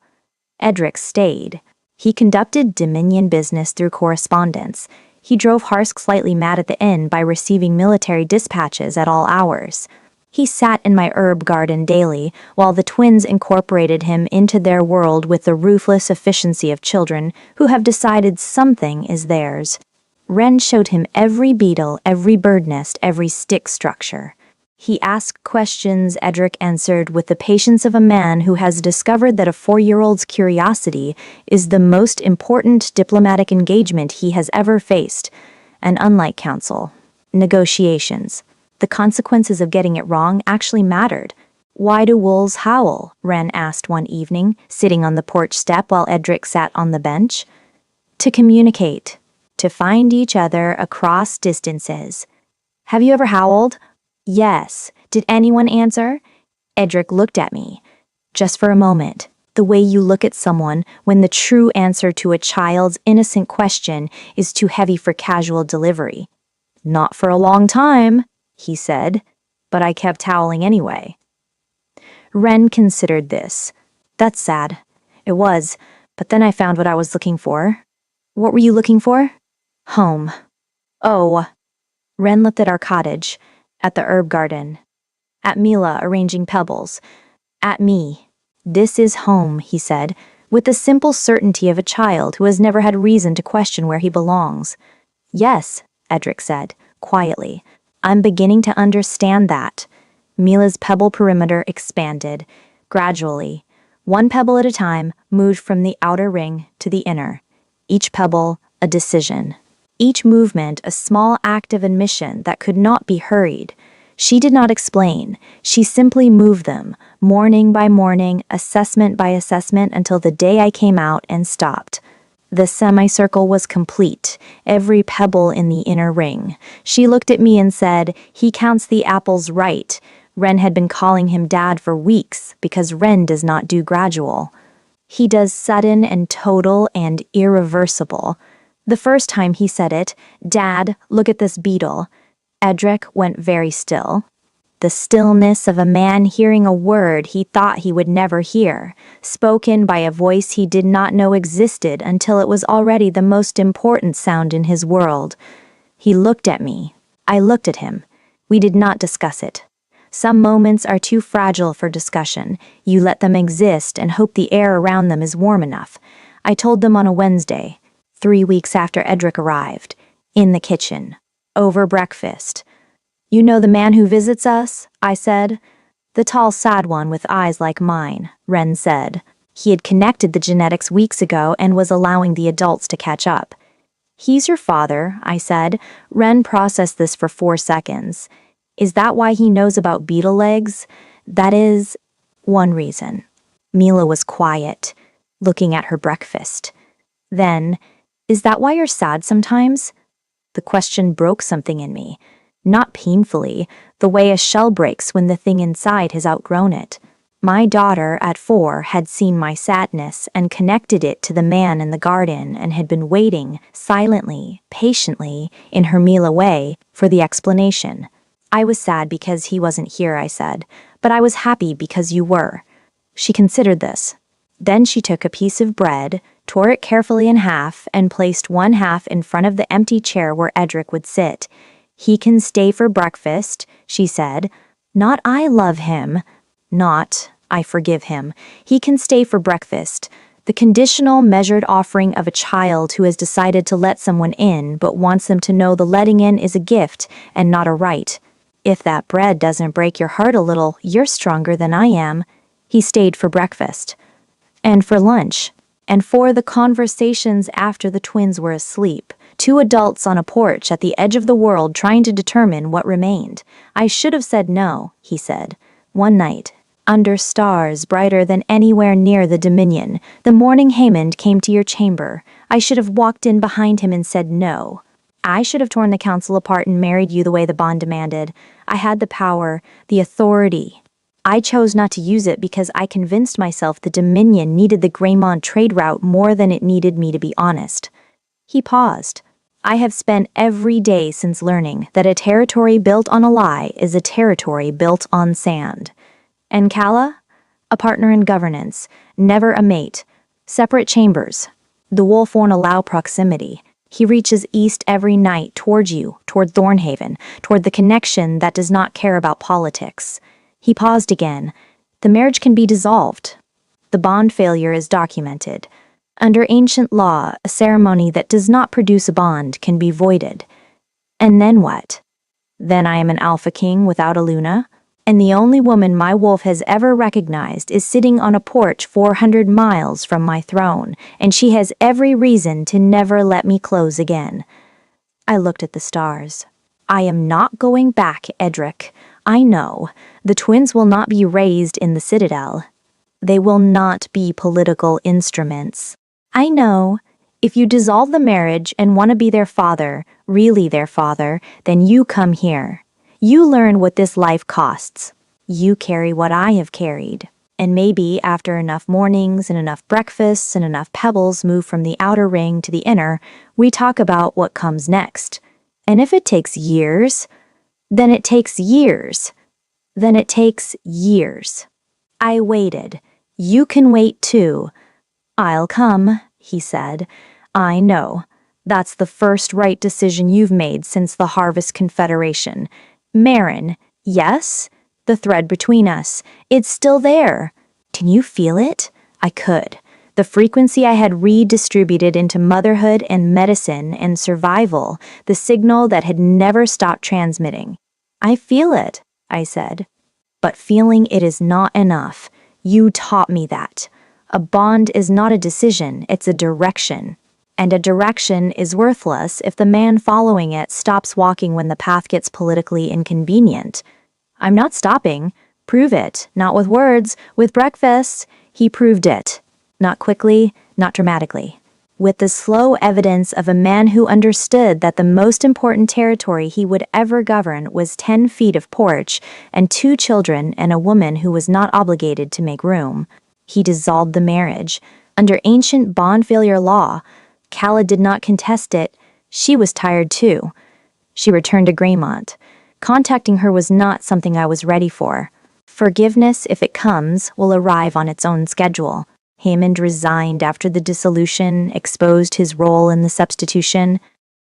Edric stayed. He conducted Dominion business through correspondence. He drove Harsk slightly mad at the inn by receiving military dispatches at all hours. He sat in my herb garden daily, while the twins incorporated him into their world with the ruthless efficiency of children who have decided something is theirs. Wren showed him every beetle, every bird nest, every stick structure. He asked questions Edric answered with the patience of a man who has discovered that a 4-year-old's curiosity is the most important diplomatic engagement he has ever faced. And unlike council, negotiations, the consequences of getting it wrong actually mattered. Why do wolves howl? Wren asked one evening, sitting on the porch step while Edric sat on the bench. To communicate, to find each other across distances. Have you ever howled? Yes. Did anyone answer? Edric looked at me. Just for a moment, the way you look at someone when the true answer to a child's innocent question is too heavy for casual delivery. Not for a long time, he said, but I kept howling anyway. Wren considered this. That's sad. It was, but then I found what I was looking for. What were you looking for? Home. Oh. Wren looked at our cottage, at the herb garden, at Mila arranging pebbles, at me. This is home, he said, with the simple certainty of a child who has never had reason to question where he belongs. Yes, Edric said, quietly. I'm beginning to understand that. Mila's pebble perimeter expanded, gradually. One pebble at a time moved from the outer ring to the inner. Each pebble, a decision. Each movement a small act of admission that could not be hurried. She did not explain. She simply moved them, morning by morning, assessment by assessment, until the day I came out and stopped. The semicircle was complete, every pebble in the inner ring. She looked at me and said, "He counts the apples right." Wren had been calling him Dad for weeks because Wren does not do gradual. He does sudden and total and irreversible. The first time he said it, "Dad, look at this beetle." Edric went very still. The stillness of a man hearing a word he thought he would never hear, spoken by a voice he did not know existed until it was already the most important sound in his world. He looked at me. I looked at him. We did not discuss it. Some moments are too fragile for discussion. You let them exist and hope the air around them is warm enough. I told them on a Wednesday, 3 weeks after Edric arrived, in the kitchen, over breakfast. "You know the man who visits us?" I said. "The tall, sad one with eyes like mine," Wren said. He had connected the genetics weeks ago and was allowing the adults to catch up. "He's your father," I said. Wren processed this for 4 seconds. "Is that why he knows about beetle legs? That is one reason. Mila was quiet, looking at her breakfast. Then, is that why you're sad sometimes? The question broke something in me. Not painfully, the way a shell breaks when the thing inside has outgrown it. My daughter, at 4, had seen my sadness and connected it to the man in the garden and had been waiting, silently, patiently, in her Mila way, for the explanation. I was sad because he wasn't here, I said, but I was happy because you were. She considered this. Then she took a piece of bread, tore it carefully in half, and placed one half in front of the empty chair where Edric would sit. He can stay for breakfast, she said. Not I love him. Not I forgive him. He can stay for breakfast. The conditional, measured offering of a child who has decided to let someone in but wants them to know the letting in is a gift and not a right. If that bread doesn't break your heart a little, you're stronger than I am. He stayed for breakfast. And for lunch. And for the conversations after the twins were asleep. 2 adults on a porch at the edge of the world trying to determine what remained. I should have said no, he said. One night, under stars brighter than anywhere near the Dominion, the morning Haymond came to your chamber. I should have walked in behind him and said no. I should have torn the council apart and married you the way the bond demanded. I had the power, the authority. I chose not to use it because I convinced myself the Dominion needed the Greymont trade route more than it needed me to be honest. He paused. I have spent every day since learning that a territory built on a lie is a territory built on sand. And Calla? A partner in governance, never a mate. Separate chambers. The wolf won't allow proximity. He reaches east every night toward you, toward Thornhaven, toward the connection that does not care about politics. He paused again. The marriage can be dissolved. The bond failure is documented. Under ancient law, a ceremony that does not produce a bond can be voided. And then what? Then I am an alpha king without a Luna, and the only woman my wolf has ever recognized is sitting on a porch 400 miles from my throne, and she has every reason to never let me close again. I looked at the stars. I am not going back, Edric. I know. The twins will not be raised in the Citadel. They will not be political instruments. I know. If you dissolve the marriage and want to be their father, really their father, then you come here. You learn what this life costs. You carry what I have carried. And maybe after enough mornings and enough breakfasts and enough pebbles move from the outer ring to the inner, we talk about what comes next. And if it takes years, then it takes years. Then it takes years. I waited. You can wait too. I'll come, he said. I know. That's the first right decision you've made since the Harvest Confederation. Marin, yes? The thread between us. It's still there. Can you feel it? I could. The frequency I had redistributed into motherhood and medicine and survival, the signal that had never stopped transmitting. I feel it, I said. But feeling it is not enough. You taught me that. A bond is not a decision, it's a direction. And a direction is worthless if the man following it stops walking when the path gets politically inconvenient. I'm not stopping. Prove it. Not with words, with breakfast. He proved it. Not quickly, not dramatically. With the slow evidence of a man who understood that the most important territory he would ever govern was 10 feet of porch and 2 children and a woman who was not obligated to make room. He dissolved the marriage. Under ancient bond failure law, Calla did not contest it. She was tired too. She returned to Greymont. Contacting her was not something I was ready for. Forgiveness, if it comes, will arrive on its own schedule. Haymond resigned after the dissolution, exposed his role in the substitution.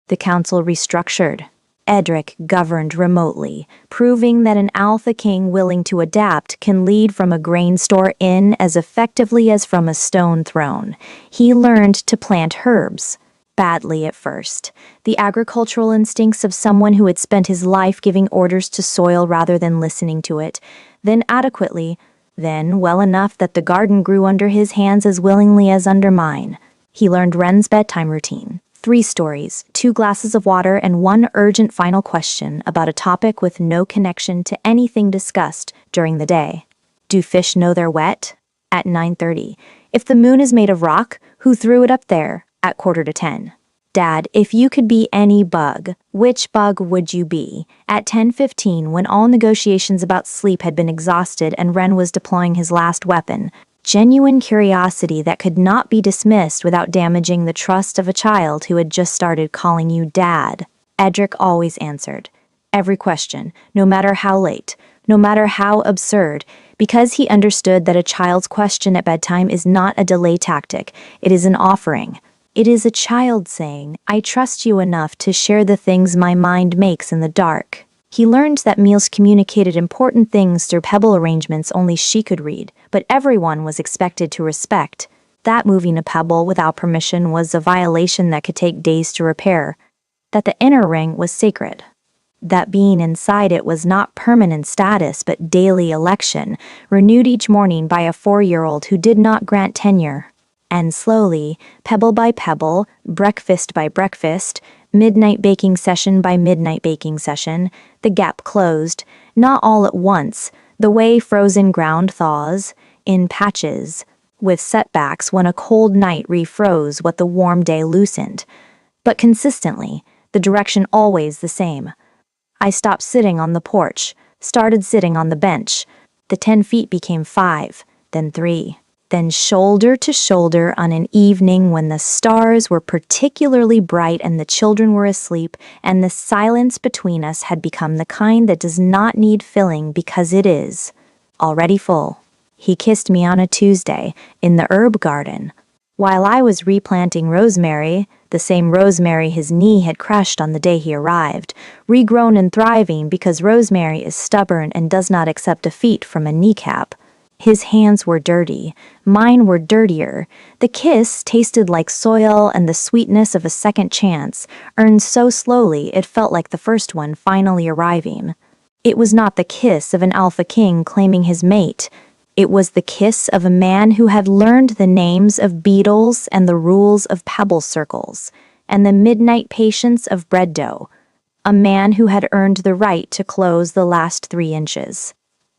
The council restructured. Edric governed remotely, proving that an alpha king willing to adapt can lead from a grain store in as effectively as from a stone throne. He learned to plant herbs. Badly at first. The agricultural instincts of someone who had spent his life giving orders to soil rather than listening to it. Then adequately. Then well enough that the garden grew under his hands as willingly as under mine. He learned Wren's bedtime routine. 3 stories, 2 glasses of water, and one urgent final question about a topic with no connection to anything discussed during the day. Do fish know they're wet? At 9:30. If the moon is made of rock, who threw it up there? At 9:45. Dad, if you could be any bug, which bug would you be? At 10:15, when all negotiations about sleep had been exhausted and Ren was deploying his last weapon, genuine curiosity that could not be dismissed without damaging the trust of a child who had just started calling you Dad. Edric always answered every question, no matter how late, no matter how absurd, because he understood that a child's question at bedtime is not a delay tactic, it is an offering. It is a child saying, I trust you enough to share the things my mind makes in the dark. He learned that meals communicated important things through pebble arrangements only she could read, but everyone was expected to respect. That moving a pebble without permission was a violation that could take days to repair. That the inner ring was sacred. That being inside it was not permanent status but daily election, renewed each morning by a 4-year-old who did not grant tenure. And slowly, pebble by pebble, breakfast by breakfast, midnight baking session by midnight baking session, the gap closed, not all at once, the way frozen ground thaws, in patches, with setbacks when a cold night refroze what the warm day loosened. But consistently, the direction always the same. I stopped sitting on the porch, started sitting on the bench. The 10 feet became 5, then 3. Then shoulder to shoulder on an evening when the stars were particularly bright and the children were asleep, and the silence between us had become the kind that does not need filling because it is already full. He kissed me on a Tuesday in the herb garden, while I was replanting rosemary, the same rosemary his knee had crushed on the day he arrived, regrown and thriving because rosemary is stubborn and does not accept defeat from a kneecap. His hands were dirty. Mine were dirtier. The kiss tasted like soil and the sweetness of a second chance, earned so slowly it felt like the first one finally arriving. It was not the kiss of an alpha king claiming his mate. It was the kiss of a man who had learned the names of beetles and the rules of pebble circles, and the midnight patience of bread dough. A man who had earned the right to close the last 3 inches.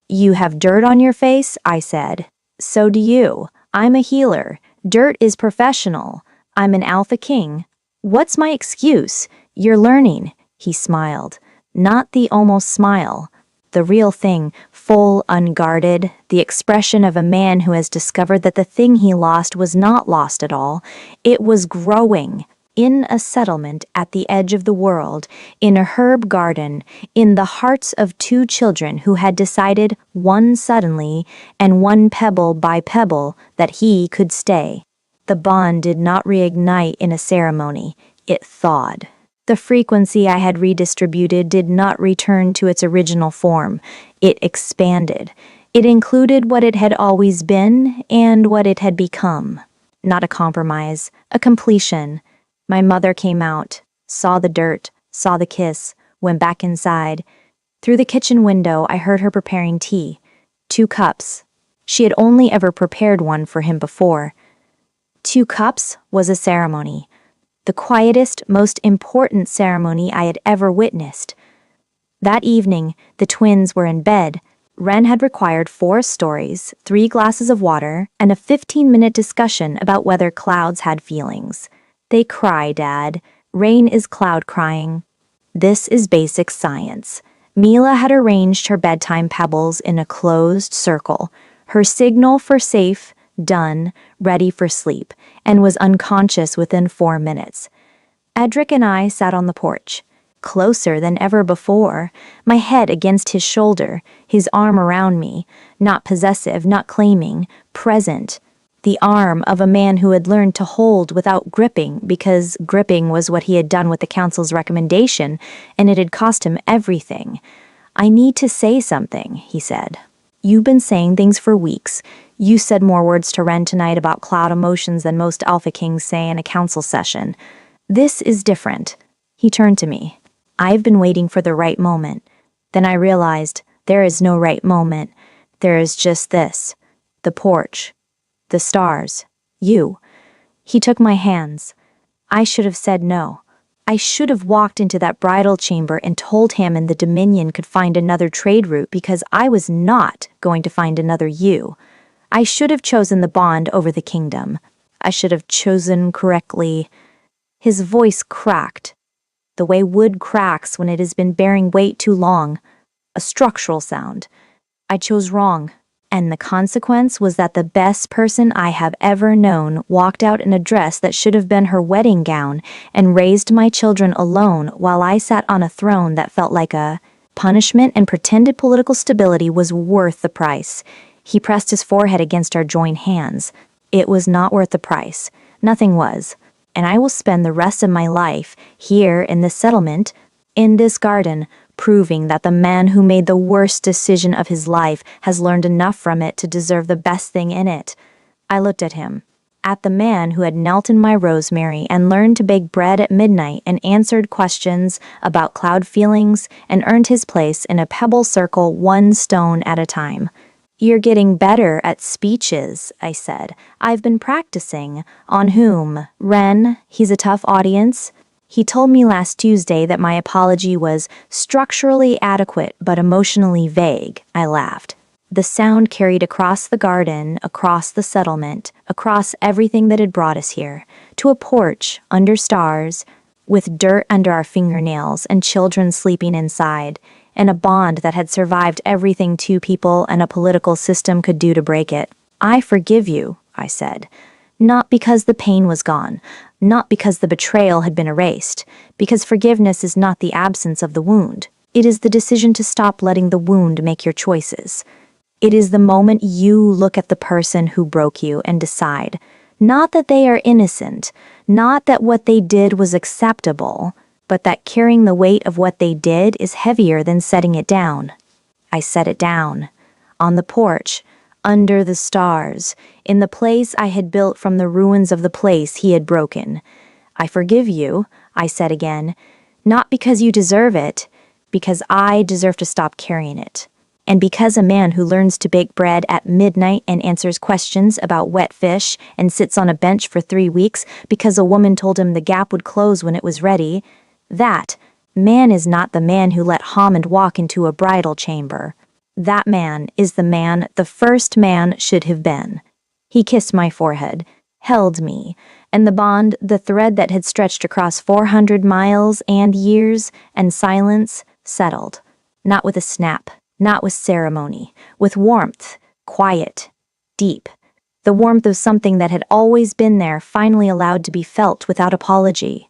You have dirt on your face, I said. So do you. I'm a healer. Dirt is professional. I'm an alpha king. What's my excuse? You're learning, he smiled. Not the almost smile. The real thing, full, unguarded, the expression of a man who has discovered that the thing he lost was not lost at all. It was growing. In a settlement at the edge of the world, in a herb garden, in the hearts of 2 children who had decided, one suddenly, and one pebble by pebble, that he could stay. The bond did not reignite in a ceremony, it thawed. The frequency I had redistributed did not return to its original form, it expanded. It included what it had always been and what it had become. Not a compromise, a completion. My mother came out, saw the dirt, saw the kiss, went back inside. Through the kitchen window, I heard her preparing tea. 2 cups. She had only ever prepared one for him before. 2 cups was a ceremony. The quietest, most important ceremony I had ever witnessed. That evening, the twins were in bed. Ren had required 4 stories, 3 glasses of water, and a 15-minute discussion about whether clouds had feelings. They cry, Dad. Rain is cloud crying. This is basic science. Mila had arranged her bedtime pebbles in a closed circle, her signal for safe, done, ready for sleep, and was unconscious within 4 minutes. Edric and I sat on the porch, closer than ever before, my head against his shoulder, his arm around me, not possessive, not claiming, present. The arm of a man who had learned to hold without gripping because gripping was what he had done with the council's recommendation, and it had cost him everything. I need to say something, he said. You've been saying things for weeks. You said more words to Ren tonight about cloud emotions than most alpha kings say in a council session. This is different. He turned to me. I've been waiting for the right moment. Then I realized there is no right moment. There is just this. The porch. The stars. You. He took my hands. I should have said no. I should have walked into that bridal chamber and told Hammond the Dominion could find another trade route because I was not going to find another you. I should have chosen the bond over the kingdom. I should have chosen correctly. His voice cracked, the way wood cracks when it has been bearing weight too long. A structural sound. I chose wrong. And the consequence was that the best person I have ever known walked out in a dress that should have been her wedding gown and raised my children alone while I sat on a throne that felt like a punishment, and pretended political stability was worth the price. He pressed his forehead against our joined hands. It was not worth the price. Nothing was. And I will spend the rest of my life here in this settlement, in this garden, proving that the man who made the worst decision of his life has learned enough from it to deserve the best thing in it. I looked at him, at the man who had knelt in my rosemary and learned to bake bread at midnight and answered questions about cloud feelings and earned his place in a pebble circle one stone at a time. You're getting better at speeches, I said. I've been practicing. On whom? Wren? He's a tough audience. He told me last Tuesday that my apology was structurally adequate but emotionally vague. I laughed. The sound carried across the garden, across the settlement, across everything that had brought us here, to a porch under stars, with dirt under our fingernails and children sleeping inside, and a bond that had survived everything two people and a political system could do to break it. I forgive you, I said. Not because the pain was gone, not because the betrayal had been erased, because forgiveness is not the absence of the wound. It is the decision to stop letting the wound make your choices. It is the moment you look at the person who broke you and decide, not that they are innocent, not that what they did was acceptable, but that carrying the weight of what they did is heavier than setting it down. I set it down. On the porch, under the stars, in the place I had built from the ruins of the place he had broken. I forgive you, I said again, not because you deserve it, because I deserve to stop carrying it. And because a man who learns to bake bread at midnight and answers questions about wet fish and sits on a bench for 3 weeks because a woman told him the gap would close when it was ready, that man is not the man who let Hammond walk into a bridal chamber. That man is the man the first man should have been. He kissed my forehead, held me, and the bond, the thread that had stretched across 400 miles and years and silence, settled. Not with a snap, not with ceremony, with warmth, quiet, deep. The warmth of something that had always been there, finally allowed to be felt without apology.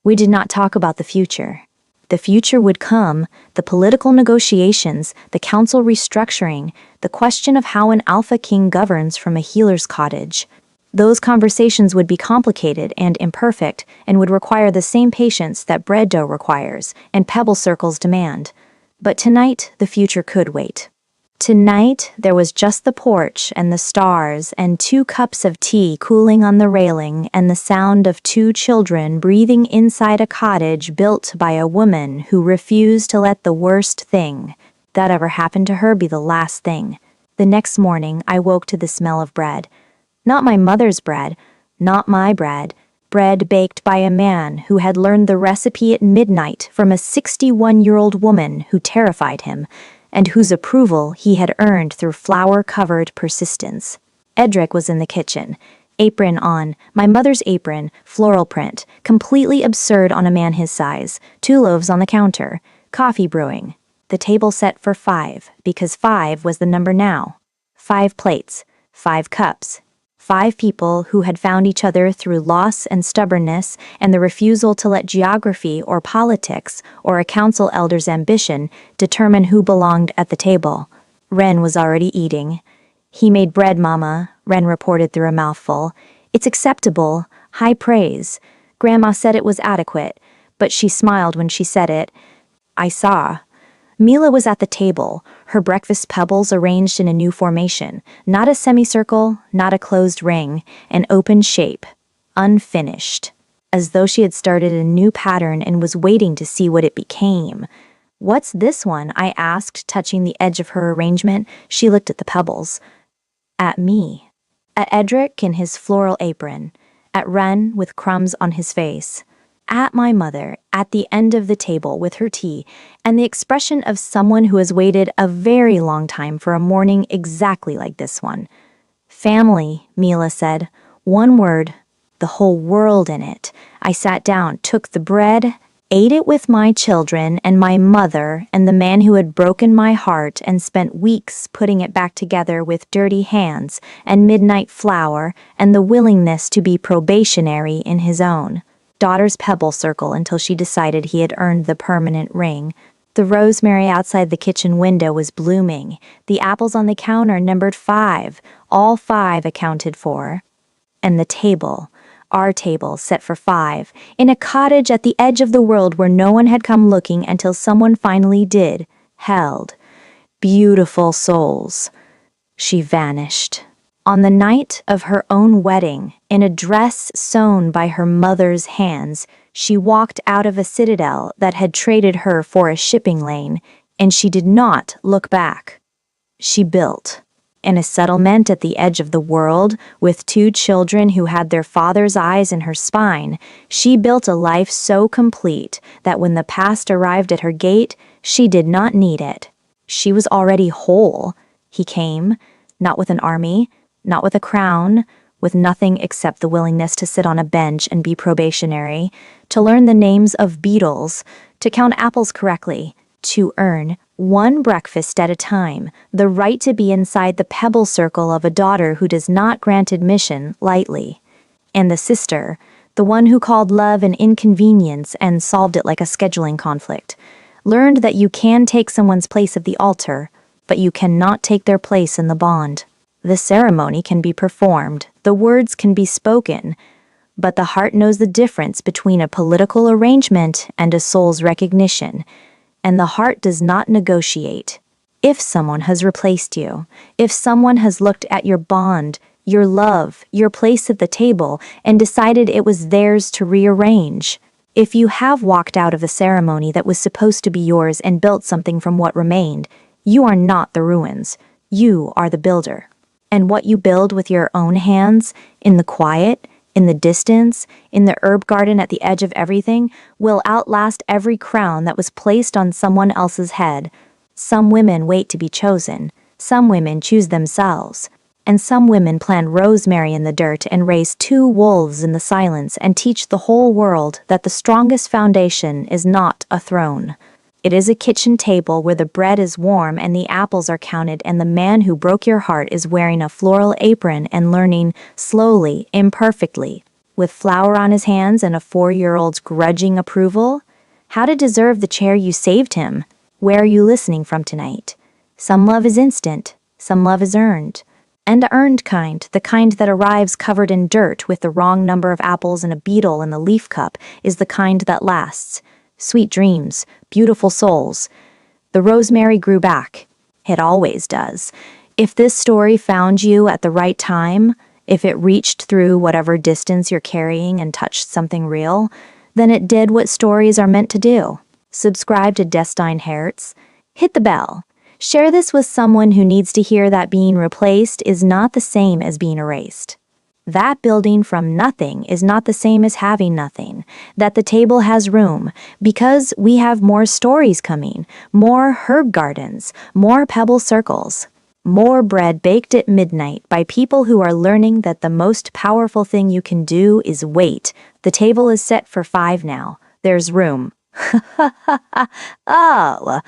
We did not talk about the future. The future would come, the political negotiations, the council restructuring, the question of how an alpha king governs from a healer's cottage. Those conversations would be complicated and imperfect and would require the same patience that bread dough requires and pebble circles demand. But tonight, the future could wait. Tonight, there was just the porch and the stars and 2 cups of tea cooling on the railing and the sound of 2 children breathing inside a cottage built by a woman who refused to let the worst thing that ever happened to her be the last thing. The next morning, I woke to the smell of bread. Not my mother's bread, not my bread baked by a man who had learned the recipe at midnight from a 61-year-old woman who terrified him, and whose approval he had earned through flour-covered persistence. Edric was in the kitchen, apron on, my mother's apron, floral print, completely absurd on a man his size, 2 loaves on the counter, coffee brewing. The table set for 5, because 5 was the number now. 5 plates, 5 cups. 5 people who had found each other through loss and stubbornness and the refusal to let geography or politics or a council elder's ambition determine who belonged at the table. Wren was already eating. He made bread, Mama, Wren reported through a mouthful. It's acceptable, high praise. Grandma said it was adequate, but she smiled when she said it. I saw. Mila was at the table, her breakfast pebbles arranged in a new formation, not a semicircle, not a closed ring, an open shape, unfinished, as though she had started a new pattern and was waiting to see what it became. What's this one? I asked, touching the edge of her arrangement. She looked at the pebbles. At me. At Edric in his floral apron. At Wren with crumbs on his face. at my mother at the end of the table with her tea, and the expression of someone who has waited a very long time for a morning exactly like this one. Family, Mila said. One word, the whole world in it. I sat down, took the bread, ate it with my children and my mother and the man who had broken my heart and spent weeks putting it back together with dirty hands and midnight flour and the willingness to be probationary in his own daughter's pebble circle until she decided he had earned the permanent ring. The rosemary outside the kitchen window was blooming. The apples on the counter numbered 5, all 5 accounted for. And the table, our table set for 5, in a cottage at the edge of the world where no one had come looking until someone finally did, held. Beautiful souls. She vanished. On the night of her own wedding, in a dress sewn by her mother's hands, she walked out of a citadel that had traded her for a shipping lane, and she did not look back. She built. In a settlement at the edge of the world, with 2 children who had their father's eyes in her spine, she built a life so complete that when the past arrived at her gate, she did not need it. She was already whole. He came, not with an army, not with a crown, with nothing except the willingness to sit on a bench and be probationary, to learn the names of beetles, to count apples correctly, to earn, one breakfast at a time, the right to be inside the pebble circle of a daughter who does not grant admission lightly. And the sister, the one who called love an inconvenience and solved it like a scheduling conflict, learned that you can take someone's place at the altar, but you cannot take their place in the bond. The ceremony can be performed, the words can be spoken, but the heart knows the difference between a political arrangement and a soul's recognition, and the heart does not negotiate. If someone has replaced you, if someone has looked at your bond, your love, your place at the table, and decided it was theirs to rearrange, if you have walked out of the ceremony that was supposed to be yours and built something from what remained, you are not the ruins. You are the builder. And what you build with your own hands, in the quiet, in the distance, in the herb garden at the edge of everything, will outlast every crown that was placed on someone else's head. Some women wait to be chosen. Some women choose themselves. And some women plant rosemary in the dirt and raise 2 wolves in the silence and teach the whole world that the strongest foundation is not a throne. It is a kitchen table where the bread is warm and the apples are counted and the man who broke your heart is wearing a floral apron and learning, slowly, imperfectly, with flour on his hands and a 4-year-old's grudging approval, how to deserve the chair you saved him. Where are you listening from tonight? Some love is instant, some love is earned. And earned kind, the kind that arrives covered in dirt with the wrong number of apples and a beetle in the leaf cup, is the kind that lasts. Sweet dreams, beautiful souls. The rosemary grew back. It always does. If this story found you at the right time, if it reached through whatever distance you're carrying and touched something real, then it did what stories are meant to do. Subscribe to Destined Hertz. Hit the bell. Share this with someone who needs to hear that being replaced is not the same as being erased. That building from nothing is not the same as having nothing, that the table has room, because we have more stories coming, more herb gardens, more pebble circles, more bread baked at midnight by people who are learning that the most powerful thing you can do is wait. The table is set for 5 now. There's room. Oh,